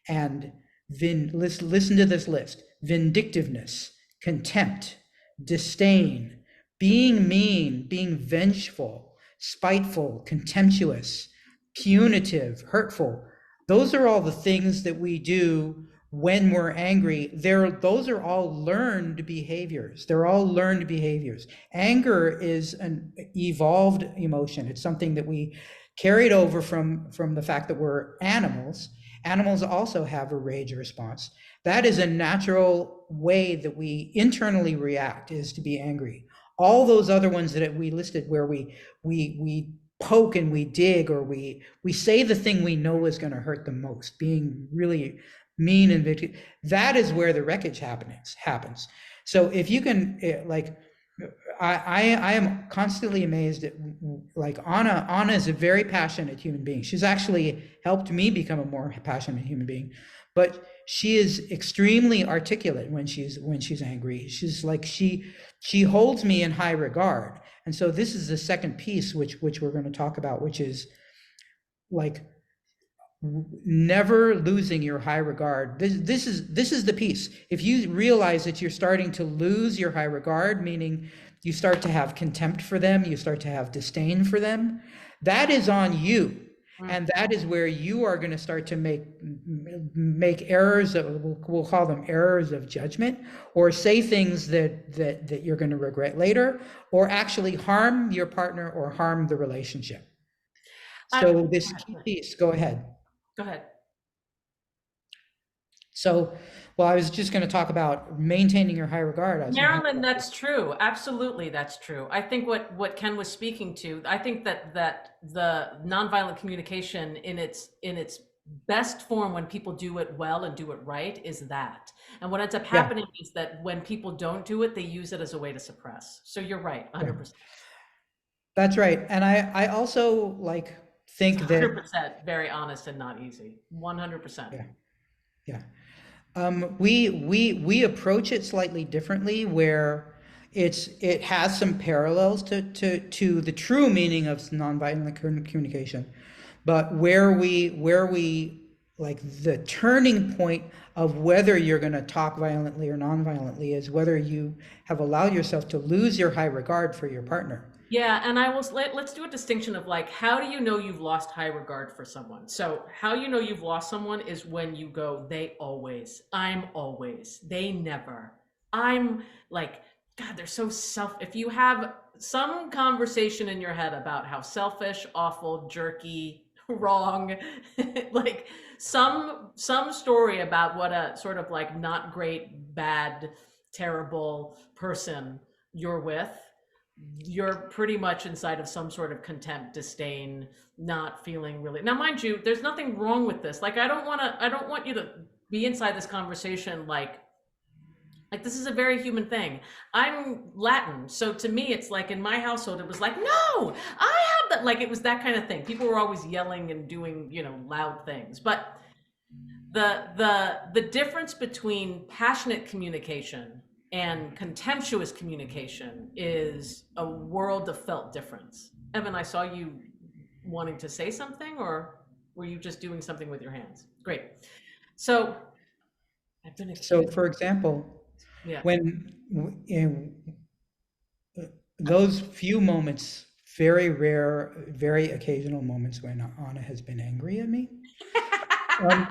and listen to this list: vindictiveness, contempt, disdain, being mean, being vengeful, spiteful, contemptuous, punitive, hurtful. Those are all the things that we do when we're angry. Those are all learned behaviors. They're all learned behaviors. Anger is an evolved emotion. It's something that we carried over from the fact that we're animals. Animals also have a rage response. That is a natural way that we internally react, is to be angry. All those other ones that we listed, where we poke and we dig, or we say the thing we know is going to hurt the most, being really mean and vindictive, that is where the wreckage happens. So if you can, like, I am constantly amazed at, like, Anna is a very passionate human being. She's actually helped me become a more passionate human being, but she is extremely articulate when she's angry. She's like, she holds me in high regard. And so this is the second piece, which we're going to talk about, which is like never losing your high regard. This is the piece. If you realize that you're starting to lose your high regard, meaning you start to have contempt for them, you start to have disdain for them, that is on you. And that is where you are going to start to make errors of, we'll call them errors of judgment, or say things that you're going to regret later, or actually harm your partner or harm the relationship. So this key piece, go ahead. Go ahead. So, well, I was just going to talk about maintaining your high regard. Marilyn, that's true. Absolutely, that's true. I think what Ken was speaking to, I think that the nonviolent communication in its best form, when people do it well and do it right, is that. And what ends up Yeah, happening is that when people don't do it, they use it as a way to suppress. So you're right, yeah, 100%. that's right. And I also like It's think that, 100% very honest and not easy. 100%. yeah, yeah. We approach it slightly differently, where it has some parallels to the true meaning of nonviolent communication, but where we like the turning point of whether you're going to talk violently or non-violently is whether you have allowed yourself to lose your high regard for your partner. Yeah, and let's do a distinction of like, how do you know you've lost high regard for someone? So how you know you've lost someone is when you go, they always, I'm always, they never. I'm like, God, they're so if you have some conversation in your head about how selfish, awful, jerky, wrong, like some story about what a sort of like not great, bad, terrible person you're with, you're pretty much inside of some sort of contempt, disdain, not feeling really. Now, mind you, there's nothing wrong with this. Like, I don't want you to be inside this conversation like this is a very human thing. I'm Latin, so to me, it's like in my household, it was like, no, I have that. Like it was that kind of thing. People were always yelling and doing, loud things. But the difference between passionate communication and contemptuous communication is a world of felt difference. Evan, I saw you wanting to say something, or were you just doing something with your hands? Great. So I've been So, accused. for example, Yeah. when those few moments, very rare, very occasional moments when Anna has been angry at me, um,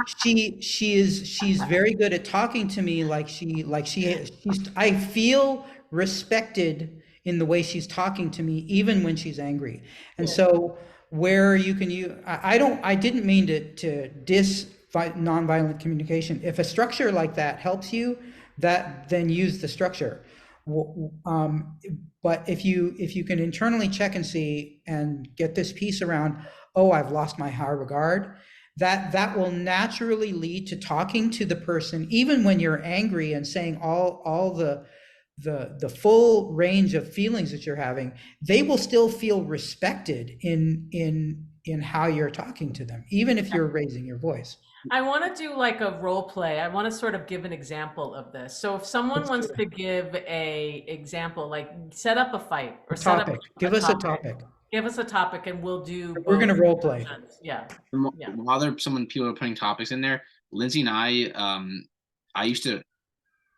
she's very good at talking to me she's I feel respected in the way she's talking to me even when she's angry. And Yeah. so where you can use I didn't mean to diss nonviolent communication. If a structure like that helps you, that then use the structure. But if you can internally check and see and get this piece around, oh, I've lost my high regard, that will naturally lead to talking to the person even when you're angry and saying all the full range of feelings that you're having. They will still feel respected in how you're talking to them, even if you're raising your voice. I want to do like a role play. I want to sort of give an example of this. So if someone Let's do wants it. to give a example, like set up a fight or A set up topic. a Give us a topic, topic. give us a topic and we'll do We're going both to role play. versions. Yeah. Yeah. While people are putting topics in there, Lindsay and I used to,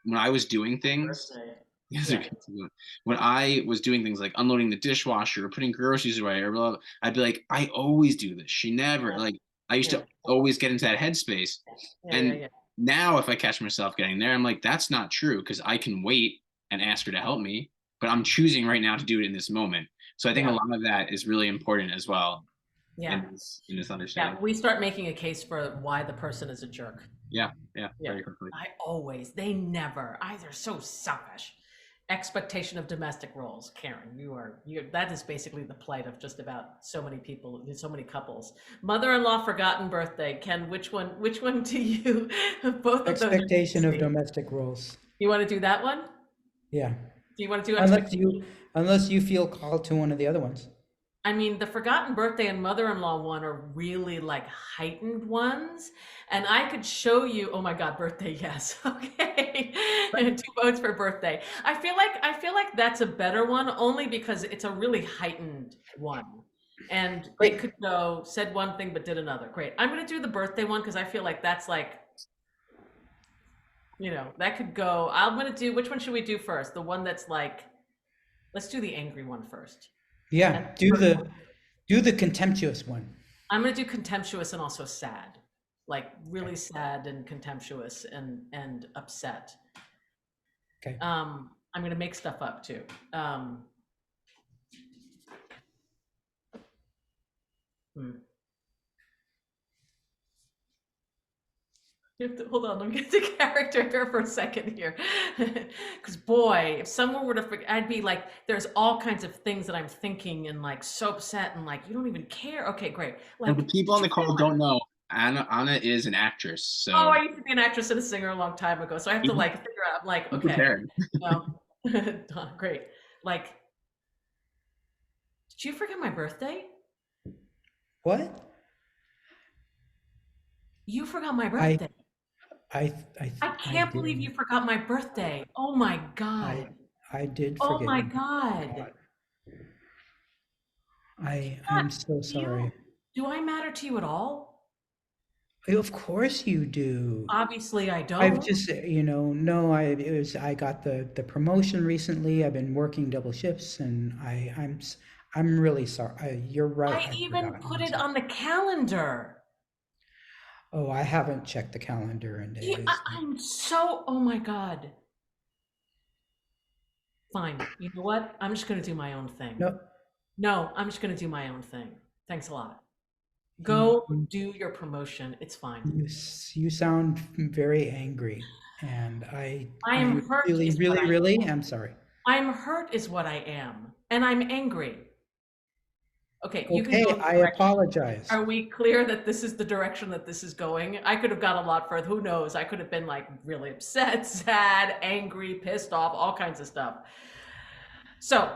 when I was doing things, Birthday. yes, Yeah. when I was doing things like unloading the dishwasher or putting groceries away or blah, blah, I'd be like, I always do this. She never, Yeah. like, I used Yeah. to always get into that headspace. Yeah. Yeah. And Yeah. now if I catch myself getting there, I'm like, that's not true because I can wait and ask her to help me, but I'm choosing right now to do it in this moment. So I think a Yeah. lot of that is really important as well Yeah. in this Yeah. understanding. We start making a case for why the person is a jerk. Yeah, Yeah. very quickly. They never, they're so selfish. Expectation of domestic roles. Karen, that is basically the plight of just about so many people, so many couples. Mother-in-law forgotten birthday. Ken, which one do you, both of those. Expectation of domestic roles. You want to do that one? Yeah. Do you want to do Unless expectation? you feel called to one of the other ones. I mean, the forgotten birthday and mother-in-law one are really like heightened ones. And I could show you, oh my God, birthday, yes. Okay. 2 votes for birthday. I feel like that's a better one only because it's a really heightened one. And Great. it could go, said one thing but did another. Great. I'm gonna do the birthday one because I feel like that's like, that could go. I'm gonna do, which one should we do first? The one that's like, let's do the angry one first. Yeah, do the contemptuous one. I'm gonna do contemptuous and also sad, like really sad and contemptuous and upset. Okay. I'm gonna make stuff up too. You have to, hold on, let me get the character here for a second here. Because boy, if someone were to forget, I'd be like, there's all kinds of things that I'm thinking and like so upset and like, you don't even care. Okay, great. Like, And the people on the call don't know, Anna is an actress, so oh, I used to be an actress and a singer a long time ago. So I have to like figure out, I'm like, be okay, prepared. great. Like, did you forget my birthday? What? You forgot my birthday. I can't believe you forgot my birthday. Oh my God. I did Oh forget. my God. I'm so sorry. Do I matter to you at all? Of course you do. Obviously I don't. I've just, no, I got the promotion recently. I've been working double shifts and I'm really sorry. You're right. I even put it on the calendar. Oh, I haven't checked the calendar in days. I'm so, oh my God. Fine. You know what? I'm just going to do my own thing. No, No, I'm just going to do my own thing. Thanks a lot. you, Go do your promotion. It's fine. you sound very angry, and I I am hurt really, is what really, I really am sorry. I'm hurt is what I am. And I'm angry. Okay, you can Okay, go in the I direction. apologize. Are we clear that this is the direction that this is going? I could have gone a lot further. Who knows? I could have been like really upset, sad, angry, pissed off, all kinds of stuff. So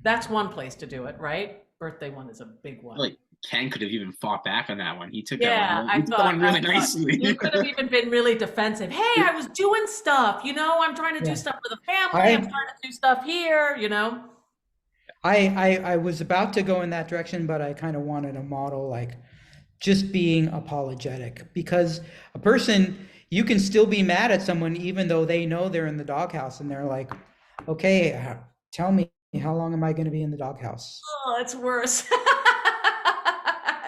that's one place to do it, right? Birthday one is a big one. Like Ken could have even fought back on that one. He took that Yeah, one. He took that one I really thought you nicely. could have even been really defensive. Hey, I was doing stuff, I'm trying to do Yeah. stuff for the family. I'm I, trying to do stuff here, I was about to go in that direction, but I kind of wanted a model like just being apologetic, because a person, you can still be mad at someone even though they know they're in the doghouse and they're like, okay, tell me, how long am I going to be in the doghouse? Oh, it's worse.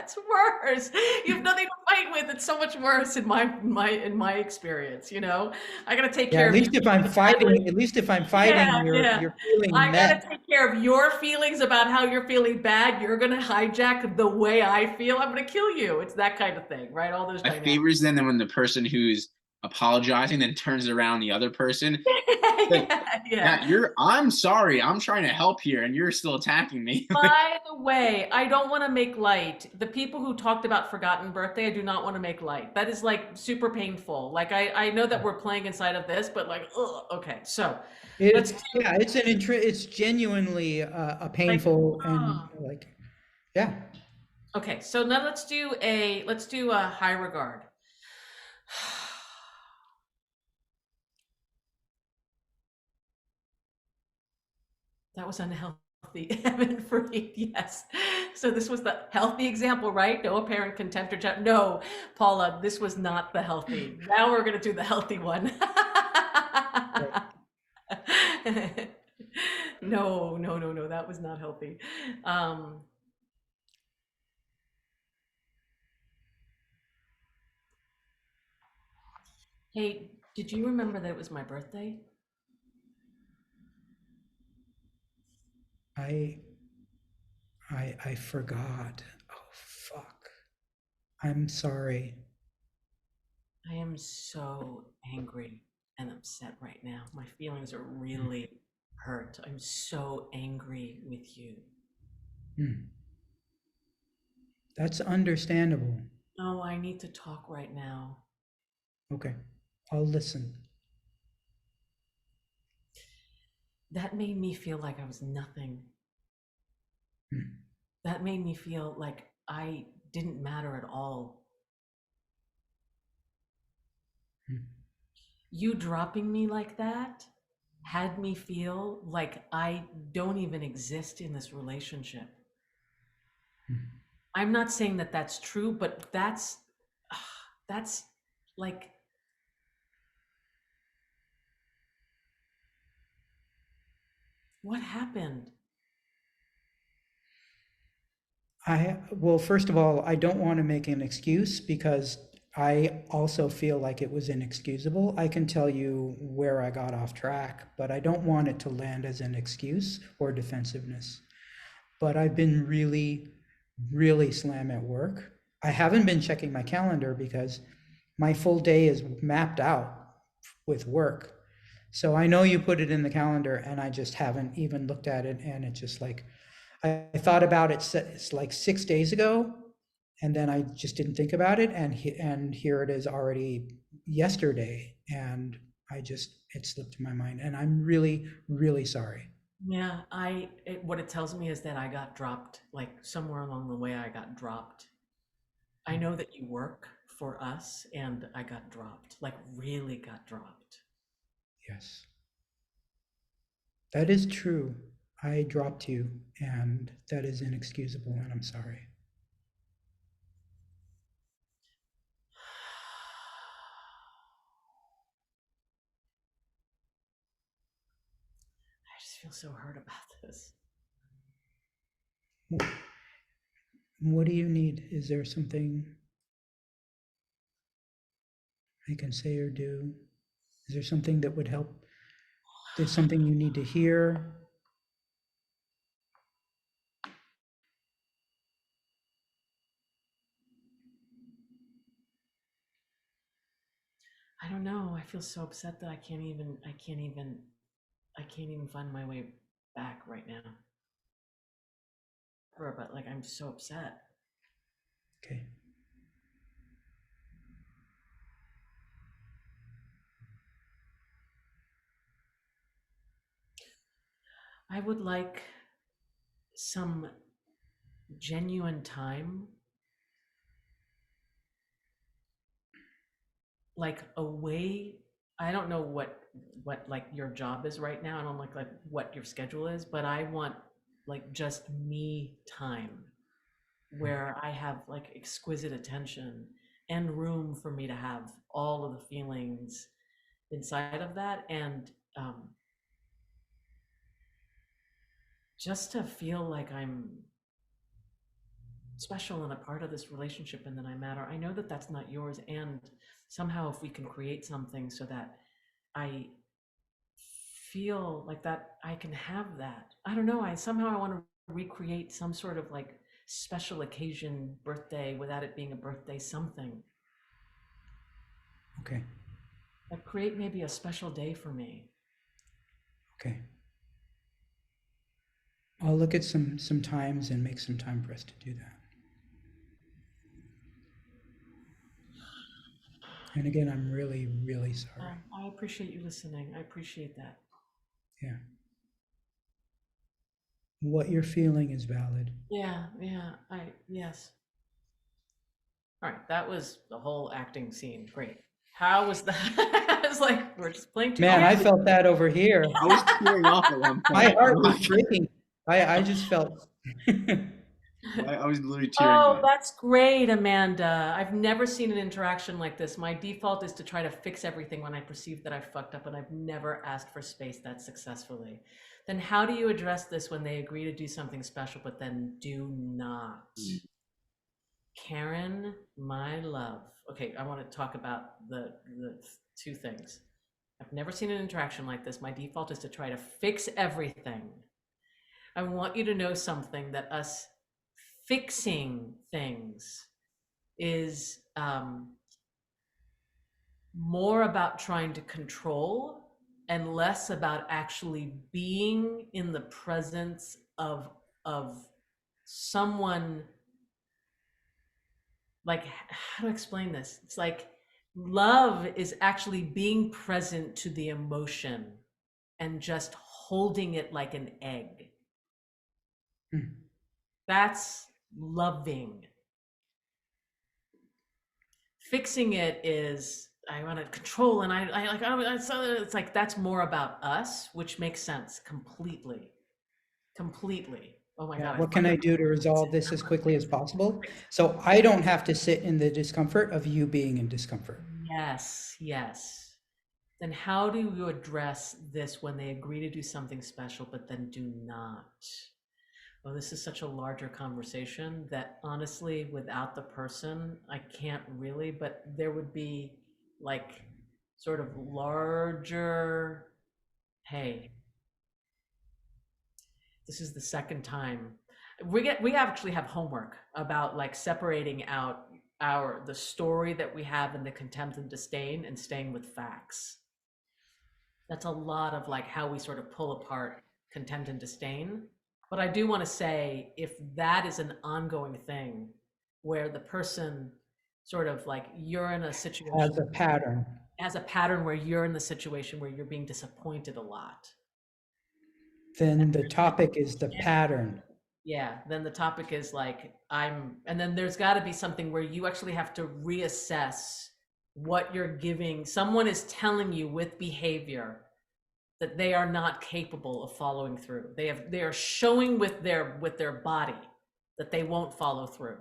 It's worse. You have nothing to fight with. It's so much worse in my experience, I gotta take Yeah, care at of you least if I'm fighting, Yeah, you're feeling I gotta met. take care of your feelings about how you're feeling bad. You're gonna hijack the way I feel. I'm gonna kill you. It's that kind of thing, right? All those My dynamics. favorite is then when the person who's apologizing then turns around the other person. Like, Yeah. I'm sorry. I'm trying to help here, and you're still attacking me. By the way, I don't want to make light. The people who talked about forgotten birthday, I do not want to make light. That is like super painful. Like I know that we're playing inside of this, but like, ugh, okay. So let's Yeah, it's genuinely a like, painful and like, yeah. okay. So now let's do a high regard. That was unhealthy. Evan Freed, yes. So this was the healthy example, right? No apparent contempt or judgment. No, Paula, this was not the healthy. Now we're going to do the healthy one. No, no, no, no, that was not healthy. Hey, did you remember that it was my birthday? I I forgot. Oh fuck. I'm sorry. I am so angry and upset right now. My feelings are really hurt. I'm so angry with you. Hmm. That's understandable. No, I need to talk right now. Okay, I'll listen. That made me feel like I was nothing. Hmm. That made me feel like I didn't matter at all. Hmm. You dropping me like that had me feel like I don't even exist in this relationship. Hmm. I'm not saying that that's true, but that's like, what happened? Well, first of all, I don't want to make an excuse because I also feel like it was inexcusable. I can tell you where I got off track, but I don't want it to land as an excuse or defensiveness. But I've been really, really slam at work. I haven't been checking my calendar because my full day is mapped out with work. So I know you put it in the calendar and I just haven't even looked at it. And it's just like, I thought about it, it's like 6 days ago, and then I just didn't think about it. And here it is already yesterday. And it slipped my mind. And I'm really, really sorry. Yeah, what it tells me is that I got dropped, like somewhere along the way I got dropped. I know that you work for us and I got dropped, like really got dropped. Yes, that is true. I dropped you, and that is inexcusable, and I'm sorry. I just feel so hurt about this. What do you need? Is there something I can say or do? Is there something that would help There's something you need to hear. I don't know. I feel so upset that I can't even find my way back right now. But like, I'm so upset. Okay. I would like some genuine time, like a way. I don't know what like your job is right now. I don't like what your schedule is, but I want like just me time where I have like exquisite attention and room for me to have all of the feelings inside of that, and just to feel like I'm special and a part of this relationship and that I matter. I know that that's not yours, and somehow if we can create something so that I feel like that I can have that. I don't know, I want to recreate some sort of like special occasion birthday without it being a birthday something. Okay. Like create maybe a special day for me. Okay. I'll look at some times and make some time for us to do that. And again, I'm really, really sorry. I appreciate you listening. I appreciate that. Yeah. What you're feeling is valid. Yeah, yes. All right, that was the whole acting scene. Great. How was that? It's like we're just playing two Man, I games. felt that over here. I was tearing off at one My point. heart was breaking. I just felt. I was literally tearing Oh, up. that's great, Amanda. I've never seen an interaction like this. My default is to try to fix everything when I perceive that I've fucked up, and I've never asked for space that successfully. Then how do you address this when they agree to do something special, but then do not? Karen, my love. Okay, I want to talk about the two things. I've never seen an interaction like this. My default is to try to fix everything. I want you to know something, that us fixing things is more about trying to control and less about actually being in the presence of someone. Like, how to explain this? It's like love is actually being present to the emotion and just holding it like an egg. That's loving. Fixing it is I want to control, and I like it's like that's more about us, which makes sense completely. Completely. Oh my God, I What can I do to resolve this as quickly as possible so I don't have to sit in the discomfort of you being in discomfort? Yes, yes. Then how do you address this when they agree to do something special, but then do not? Well, this is such a larger conversation that honestly, without the person, I can't really, but there would be like sort of larger, hey, this is the second time. We actually have homework about like separating out the story that we have in the contempt and disdain and staying with facts. That's a lot of like how we sort of pull apart contempt and disdain. But I do want to say, if that is an ongoing thing where the person sort of like you're in a situation As a pattern. as a pattern where you're in the situation where you're being disappointed a lot, Then the topic is the pattern. yeah, then the topic is like and then there's got to be something where you actually have to reassess what you're giving. Someone is telling you with behavior that they are not capable of following through. They are showing with their body that they won't follow through.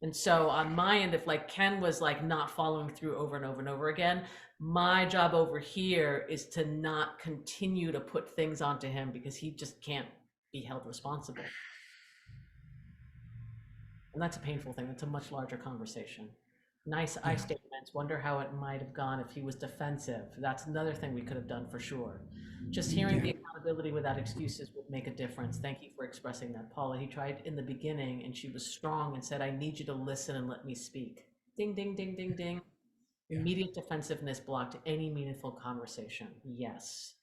And so on my end, if like Ken was like not following through over and over and over again, my job over here is to not continue to put things onto him because he just can't be held responsible. And that's a painful thing. That's a much larger conversation. Nice I Yeah. statements. Wonder how it might have gone if he was defensive. That's another thing we could have done for sure. Just hearing Yeah. the accountability without excuses would make a difference. Thank you for expressing that, Paula. He tried in the beginning and she was strong and said, I need you to listen and let me speak. Ding, ding, ding, ding, ding. Yeah. Immediate defensive blocked any meaningful conversation. Yes.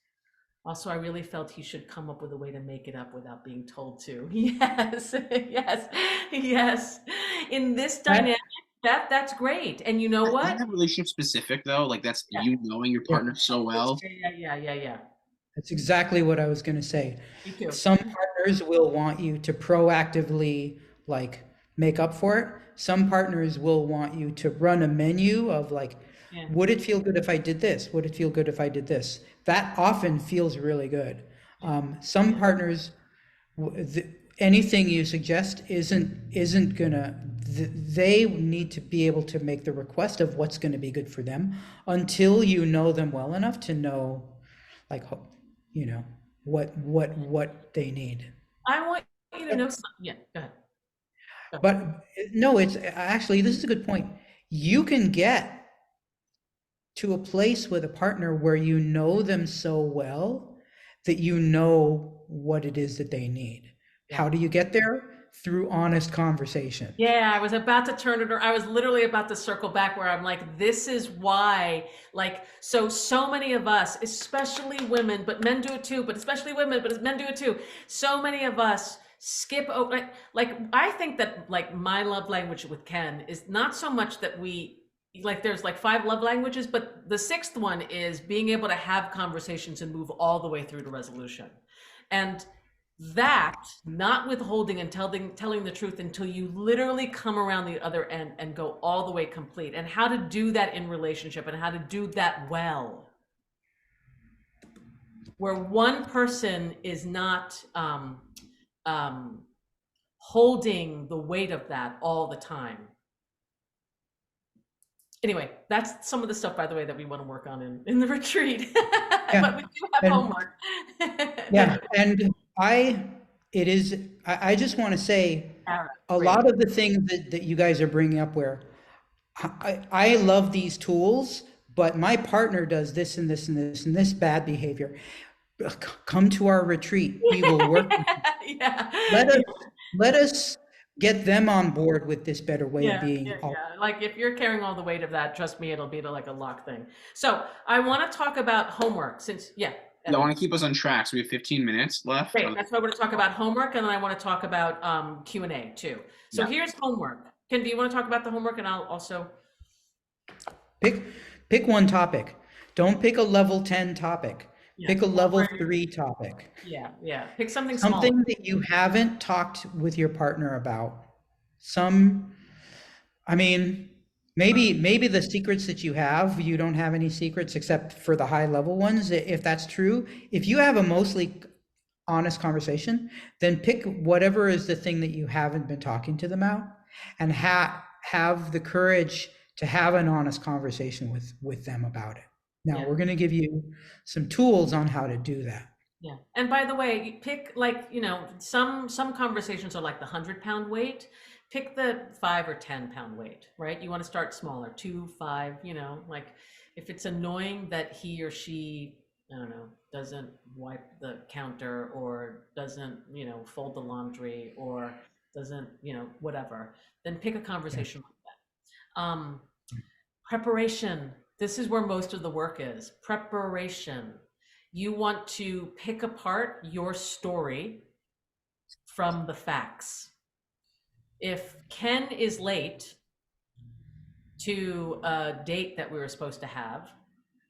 Also, I really felt he should come up with a way to make it up without being told to. Yes, yes, yes. In this That, dynamic, that's great. And you know Isn't what? that relationship specific though? Like that's Yeah, you knowing your yeah, partner so that's, well. yeah. that's exactly what I was going to say. Me too. Some partners will want you to proactively like make up for it. Some partners will want you to run a menu of like, Yeah, would it feel good if I did this? Would it feel good if I did this? That often feels really good. yeah, Some partners, anything you suggest isn't gonna. They need to be able to make the request of what's going to be good for them until you know them well enough to know, like, you know, what they need. I want you to know something. Yeah, go ahead. Go. But no, it's actually, this is a good point. You can get to a place with a partner where you know them so well that you know what it is that they need. Yeah. How do you get there? Through honest conversation. Yeah, I was about to turn it, or I was literally about to circle back where I'm like, this is why, like, so many of us, especially women, but men do it too, but especially women, but men do it too. So many of us skip over, like I think that like my love language with Ken is not so much that we, like, there's like 5 love languages, but the 6th one is being able to have conversations and move all the way through to resolution. And that not withholding and telling the truth until you literally come around the other end and go all the way complete, and how to do that in relationship and how to do that well, where one person is not holding the weight of that all the time. Anyway, that's some of the stuff, by the way, that we want to work on in the retreat. Yeah. But we do have And homework. yeah, and I just want to say a Great. lot of the things that you guys are bringing up where I love these tools, but my partner does this and this and this and this bad behavior. Come to our retreat. We will work. Yeah. Let us get them on board with this better way of Yeah, being. yeah, yeah. Like if you're carrying all the weight of that, trust me, it'll be like a lock thing. So I want to talk about homework since, yeah. I want to keep us on track. So we have 15 minutes left. Great. That's why I want to talk about homework, and then I want to talk about Q&A too. So Yeah. here's homework. Ken, do you want to talk about the homework, and I'll also Pick one topic. Don't pick a level 10 topic. Yeah. Pick a level 3 topic. Yeah. Pick something small. Something that you haven't talked with your partner about. I mean, maybe the secrets that you have, you don't have any secrets except for the high level ones. If that's true, if you have a mostly honest conversation, then pick whatever is the thing that you haven't been talking to them about, and have the courage to have an honest conversation with them about it. Now, we're going to give you some tools on how to do that. Yeah. And by the way, you pick, like, some conversations are like the 100-pound weight. Pick the 5 or 10-pound weight, right? You want to start smaller, 2, 5, like if it's annoying that he or she, I don't know, doesn't wipe the counter or doesn't, fold the laundry or doesn't, whatever, then pick a conversation like that. Preparation. This is where most of the work is. Preparation. You want to pick apart your story from the facts. If Ken is late to a date that we were supposed to have,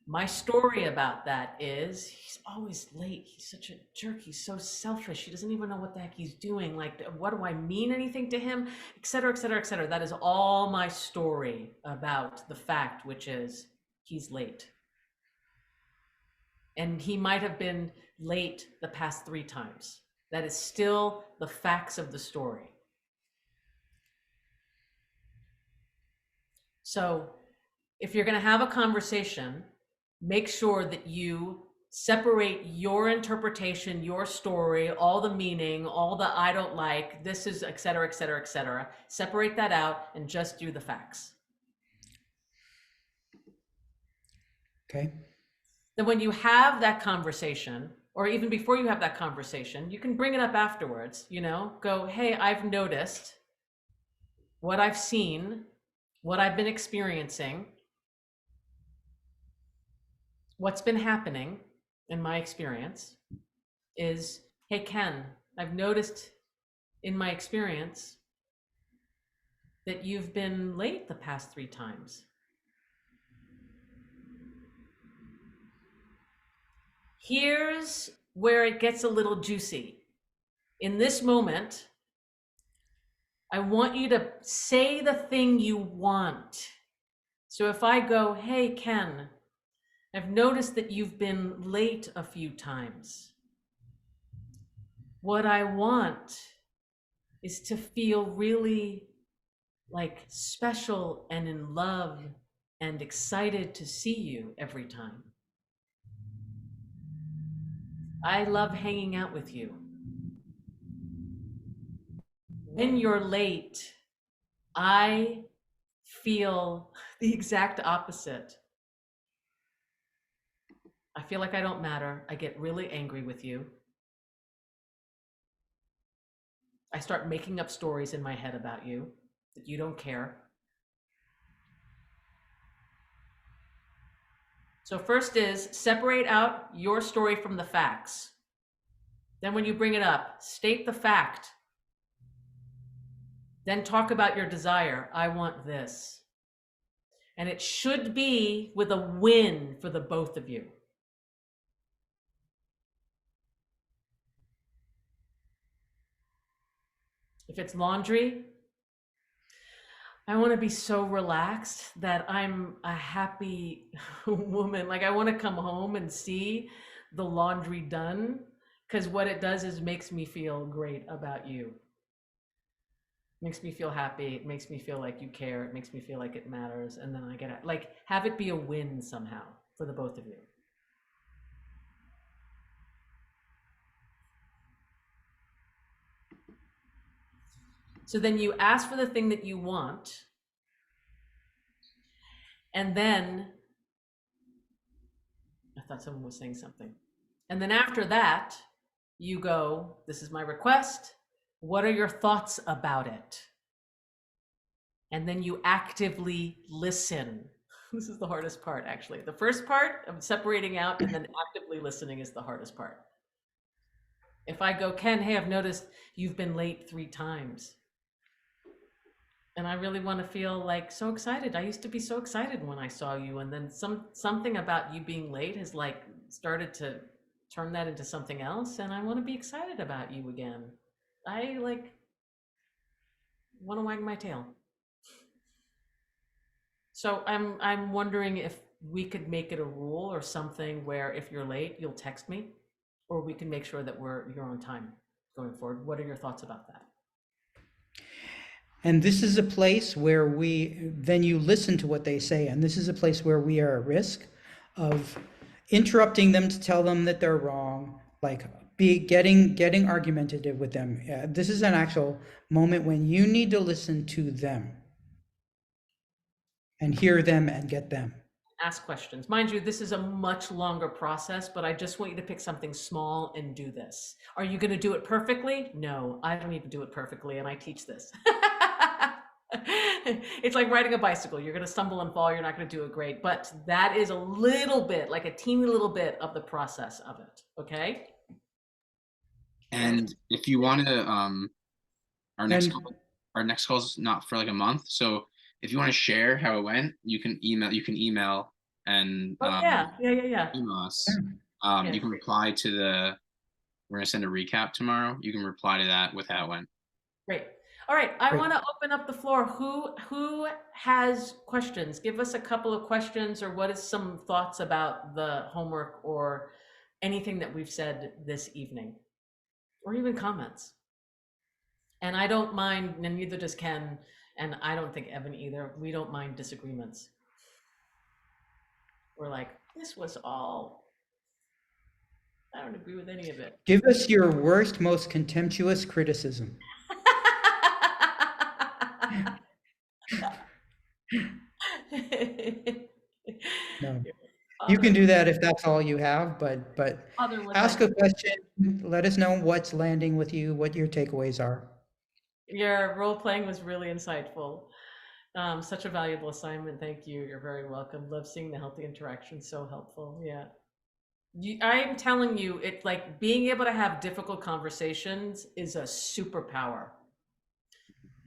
my story about that is he's always late. He's such a jerk. He's so selfish. He doesn't even know what the heck he's doing. Like, what do I mean anything to him? Et cetera, et cetera, et cetera. That is all my story about the fact, which is he's late. And he might have been late the past 3 times. That is still the facts of the story. So if you're going to have a conversation, make sure that you separate your interpretation, your story, all the meaning, all the I don't like, this is, et cetera, et cetera, et cetera. Separate that out and just do the facts. Okay. Then when you have that conversation, or even before you have that conversation, you can bring it up afterwards, go, hey, I've noticed what I've seen, what I've been experiencing, what's been happening in my experience is, hey, Ken, I've noticed in my experience that you've been late the past 3 times. Here's where it gets a little juicy. In this moment, I want you to say the thing you want. So if I go, hey, Ken, I've noticed that you've been late a few times. What I want is to feel really like special and in love and excited to see you every time. I love hanging out with you. When you're late, I feel the exact opposite. I feel like I don't matter. I get really angry with you. I start making up stories in my head about you that you don't care. So first is separate out your story from the facts. Then when you bring it up, state the fact. Then talk about your desire. I want this. And it should be with a win for the both of you. If it's laundry, I want to be so relaxed that I'm a happy woman. Like I want to come home and see the laundry done, because what it does is makes me feel great about you. It makes me feel happy. It makes me feel like you care. It makes me feel like it matters. And then I get like have it be a win somehow for the both of you. So then you ask for the thing that you want. And then, I thought someone was saying something. And then after that, you go, this is my request. What are your thoughts about it? And then you actively listen. This is the hardest part, actually. The first part of separating out and then actively listening is the hardest part. If I go, Ken, hey, I've noticed you've been late 3 times. And I really want to feel like so excited. I used to be so excited when I saw you. And then something about you being late has like started to turn that into something else. And I want to be excited about you again. I like want to wag my tail. So I'm wondering if we could make it a rule or something where if you're late, you'll text me, or we can make sure that you're on time going forward. What are your thoughts about that? And this is a place where then you listen to what they say. And this is a place where we are at risk of interrupting them to tell them that they're wrong, like getting argumentative with them. This is an actual moment when you need to listen to them and hear them and get them. Ask questions. Mind you, this is a much longer process, but I just want you to pick something small and do this. Are you going to do it perfectly? No, I don't even do it perfectly, and I teach this. It's like riding a bicycle. You're going to stumble and fall. You're not going to do it great, but that is a little bit, like a teeny little bit of the process of it. Okay. And if you want to, our next And our next call is not for like a month. So if you want to share how it went, you can email and Oh yeah. email us. Yeah. You can reply to we're gonna send a recap tomorrow. You can reply to that with how it went. Great. All right, I Great. want to open up the floor. Who has questions? Give us a couple of questions, or what is some thoughts about the homework or anything that we've said this evening, or even comments. And I don't mind, and neither does Ken, and I don't think Evan either. We don't mind disagreements. We're like, this was all, I don't agree with any of it. Give us your worst, most contemptuous criticism. No. You can do that if that's all you have, but other ones I ask a question. Let us know what's landing with you, what your takeaways are. Your role playing was really insightful. Such a valuable assignment. Thank you. You're very welcome. Love seeing the healthy interaction. So helpful. Yeah. I am telling you, it's like being able to have difficult conversations is a superpower.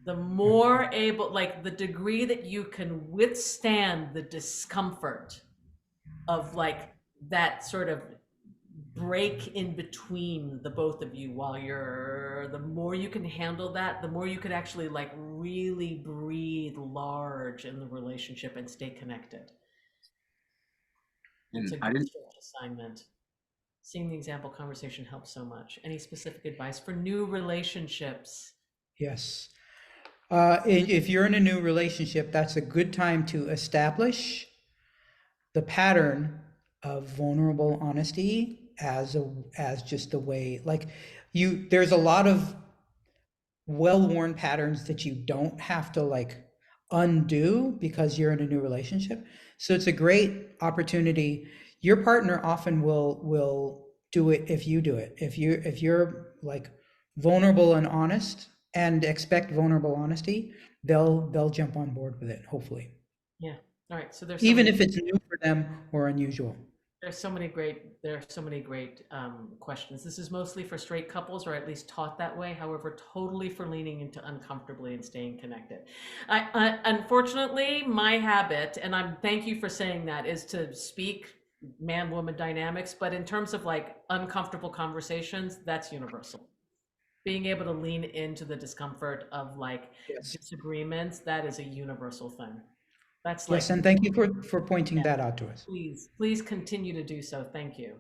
The more able, like the degree that you can withstand the discomfort of like that sort of break in between the both of you while you're, the more you can handle that, the more you could actually like really breathe large in the relationship and stay connected. It's And a I good didn't. stretch assignment. Seeing the example conversation helps so much. Any specific advice for new relationships? Yes. If you're in a new relationship, that's a good time to establish the pattern of vulnerable honesty as just the way, like, there's a lot of well-worn patterns that you don't have to like undo because you're in a new relationship. So it's a great opportunity. Your partner often will do it if you do it. If you're like vulnerable and honest and expect vulnerable honesty, they'll jump on board with it, hopefully. Yeah. All right. So Even if it's new for them or unusual. there are so many great questions. This is mostly for straight couples, or at least taught that way. However, totally for leaning into uncomfortably and staying connected. Unfortunately, my habit, and I'm thank you for saying that, is to speak man-woman dynamics. But in terms of like uncomfortable conversations, that's universal. Being able to lean into the discomfort of like Yes. disagreements, that is a universal thing. That's Yes, like, and thank you for pointing yeah, that out to us. please continue to do so. Thank you.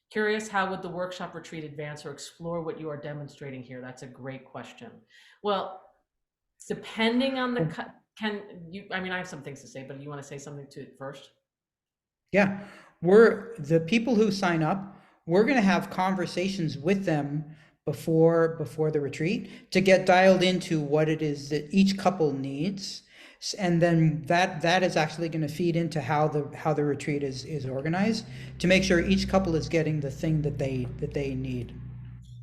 Curious, how would the workshop retreat advance or explore what you are demonstrating here? That's a great question. Well, depending on the, can you, I mean, I have some things to say, but you want to say something to it first? Yeah, we're the people who sign up, we're going to have conversations with them before the retreat to get dialed into what it is that each couple needs. And then that is actually going to feed into how the retreat is organized to make sure each couple is getting the thing that they need.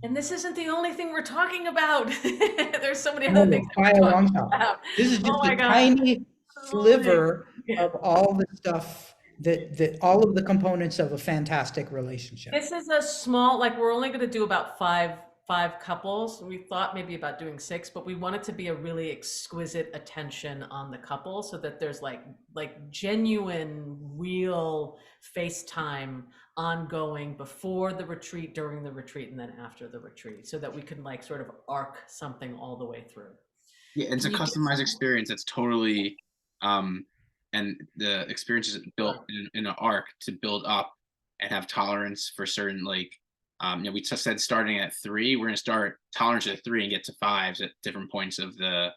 And this isn't the only thing we're talking about. There's so many other things No, that by we're a talking long shot. about. This is Oh just my a God. tiny Holy, sliver yeah. of all the stuff that all of the components of a fantastic relationship. This is a small, like we're only going to do about five couples. We thought maybe about doing six, but we want it to be a really exquisite attention on the couple so that there's like genuine, real FaceTime ongoing before the retreat, during the retreat, and then after the retreat, so that we can like sort of arc something all the way through. Yeah, it's a Can you give customized experience that's totally, um, and the experience is built some, in an arc to build up and have tolerance for certain, like, we just said starting at 3, we're gonna start tolerance at 3 and get to 5s at different points of the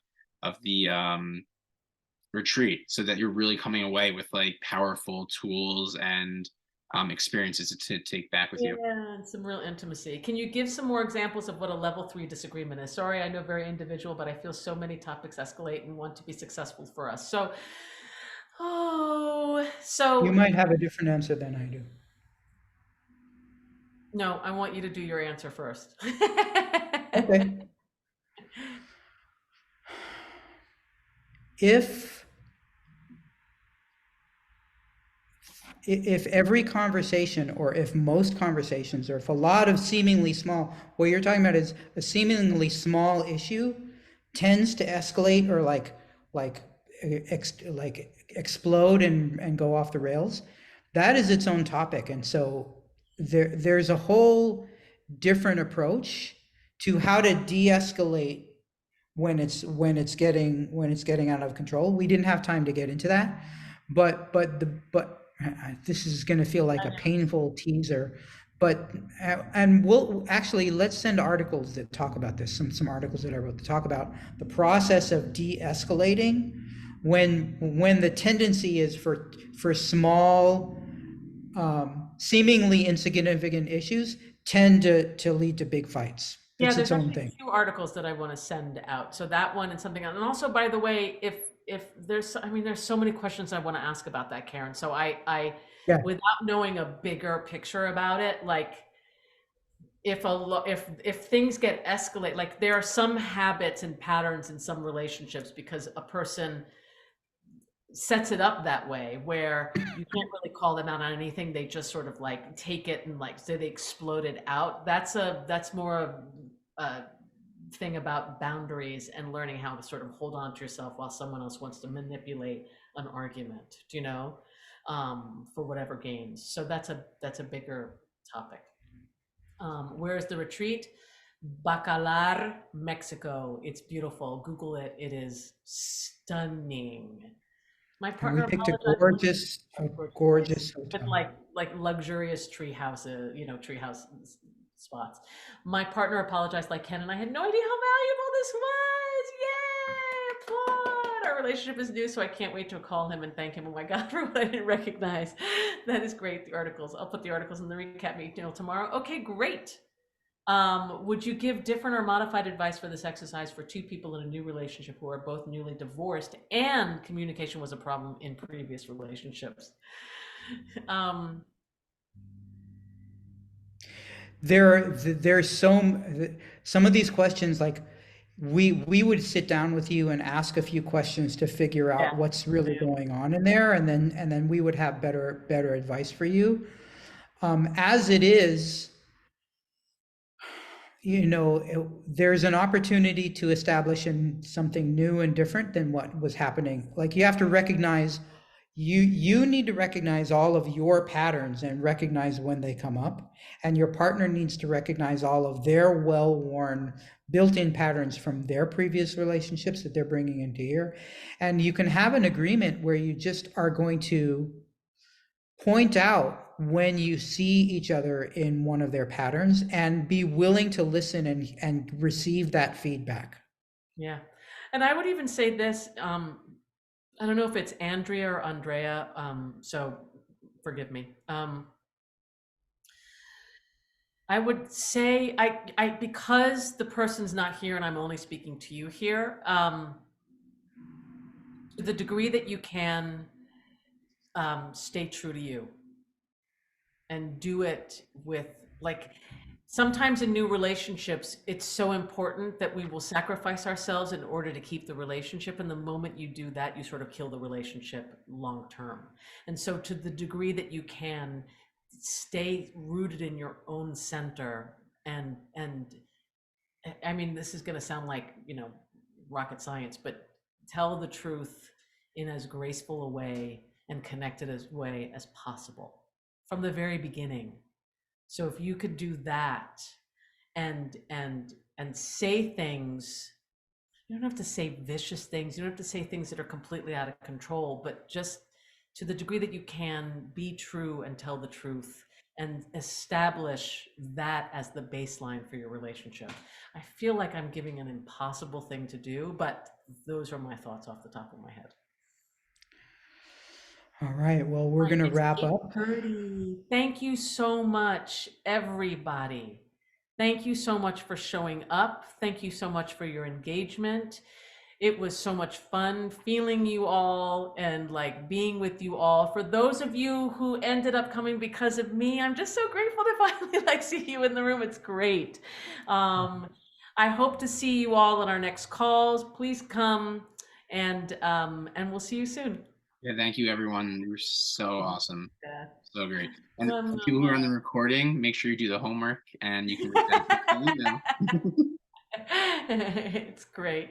retreat, so that you're really coming away with like powerful tools and experiences to take back with you. yeah, and some real intimacy. Can you give some more examples of what a level 3 disagreement is? Sorry, I know very individual, but I feel so many topics escalate and want to be successful for us. So, oh, You so might have a different answer than I do. no, I want you to do your answer first. Okay. If if every conversation, or if most conversations, or if a lot of seemingly small, what you're talking about is a seemingly small issue tends to escalate, or like like explode and go off the rails, that is its own topic. And so there's a whole different approach to how to de-escalate when it's getting out of control. We didn't have time to get into that, but this is going to feel like a painful teaser. But and we'll actually, let's send articles that talk about this. Some articles that I wrote to talk about the process of de-escalating when the tendency is for small, seemingly insignificant issues tend to lead to big fights. Yeah, It's its there's own actually thing. 2 articles that I want to send out. So that one and something else. And also, by the way, if there's, I mean, there's so many questions I want to ask about that, Karen. So I Yeah. without knowing a bigger picture about it. Like if things get escalate, like there are some habits and patterns in some relationships because a person sets it up that way where you can't really call them out on anything. They just sort of like take it and like say they explode it out. That's more of a thing about boundaries and learning how to sort of hold on to yourself while someone else wants to manipulate an argument, for whatever gains. So that's a bigger topic. Where's the retreat? Bacalar, Mexico. It's beautiful. Google it. It is stunning. My And we partner picked a apologized. a Gorgeous place gorgeous with hotel. like luxurious tree houses, treehouse spots. My partner apologized like Ken, and I had no idea how valuable this was. Yay! Applaud! Our relationship is new, so I can't wait to call him and thank him. Oh my God, for what I didn't recognize. That is great. The articles. I'll put the articles in the recap meeting tomorrow. Okay, great. Would you give different or modified advice for this exercise for two people in a new relationship who are both newly divorced and communication was a problem in previous relationships? Um, There's some of these questions, like we would sit down with you and ask a few questions to figure yeah, out what's really going on in there, and then we would have better advice for you. As it is, there's an opportunity to establish something new and different than what was happening. Like you have to recognize, you need to recognize all of your patterns and recognize when they come up, and your partner needs to recognize all of their well-worn built-in patterns from their previous relationships that they're bringing into here. And you can have an agreement where you just are going to point out when you see each other in one of their patterns and be willing to listen and receive that feedback. yeah. And I would even say this, I don't know if it's Andrea or Andrea, so forgive me. I would say because the person's not here and I'm only speaking to you here, to the degree that you can, stay true to you and do it with, like, sometimes in new relationships it's so important that we will sacrifice ourselves in order to keep the relationship, and the moment you do that you sort of kill the relationship long term. And so to the degree that you can, stay rooted in your own center. And I mean, this is going to sound like, rocket science, but tell the truth in as graceful a way and connected as way as possible from the very beginning. So if you could do that and say things, you don't have to say vicious things, you don't have to say things that are completely out of control, but just to the degree that you can, be true and tell the truth and establish that as the baseline for your relationship. I feel like I'm giving an impossible thing to do, but those are my thoughts off the top of my head. All right, well, we're going to It's wrap up. 8:30. Thank you so much, everybody. Thank you so much for showing up. Thank you so much for your engagement. It was so much fun feeling you all and like being with you all. For those of you who ended up coming because of me, I'm just so grateful to finally like see you in the room. It's great. I hope to see you all in our next calls. Please come, and we'll see you soon. Yeah, thank you everyone. You were so awesome. Yeah. So great. And for people who are on the recording, make sure you do the homework and you can write down the email. It's great.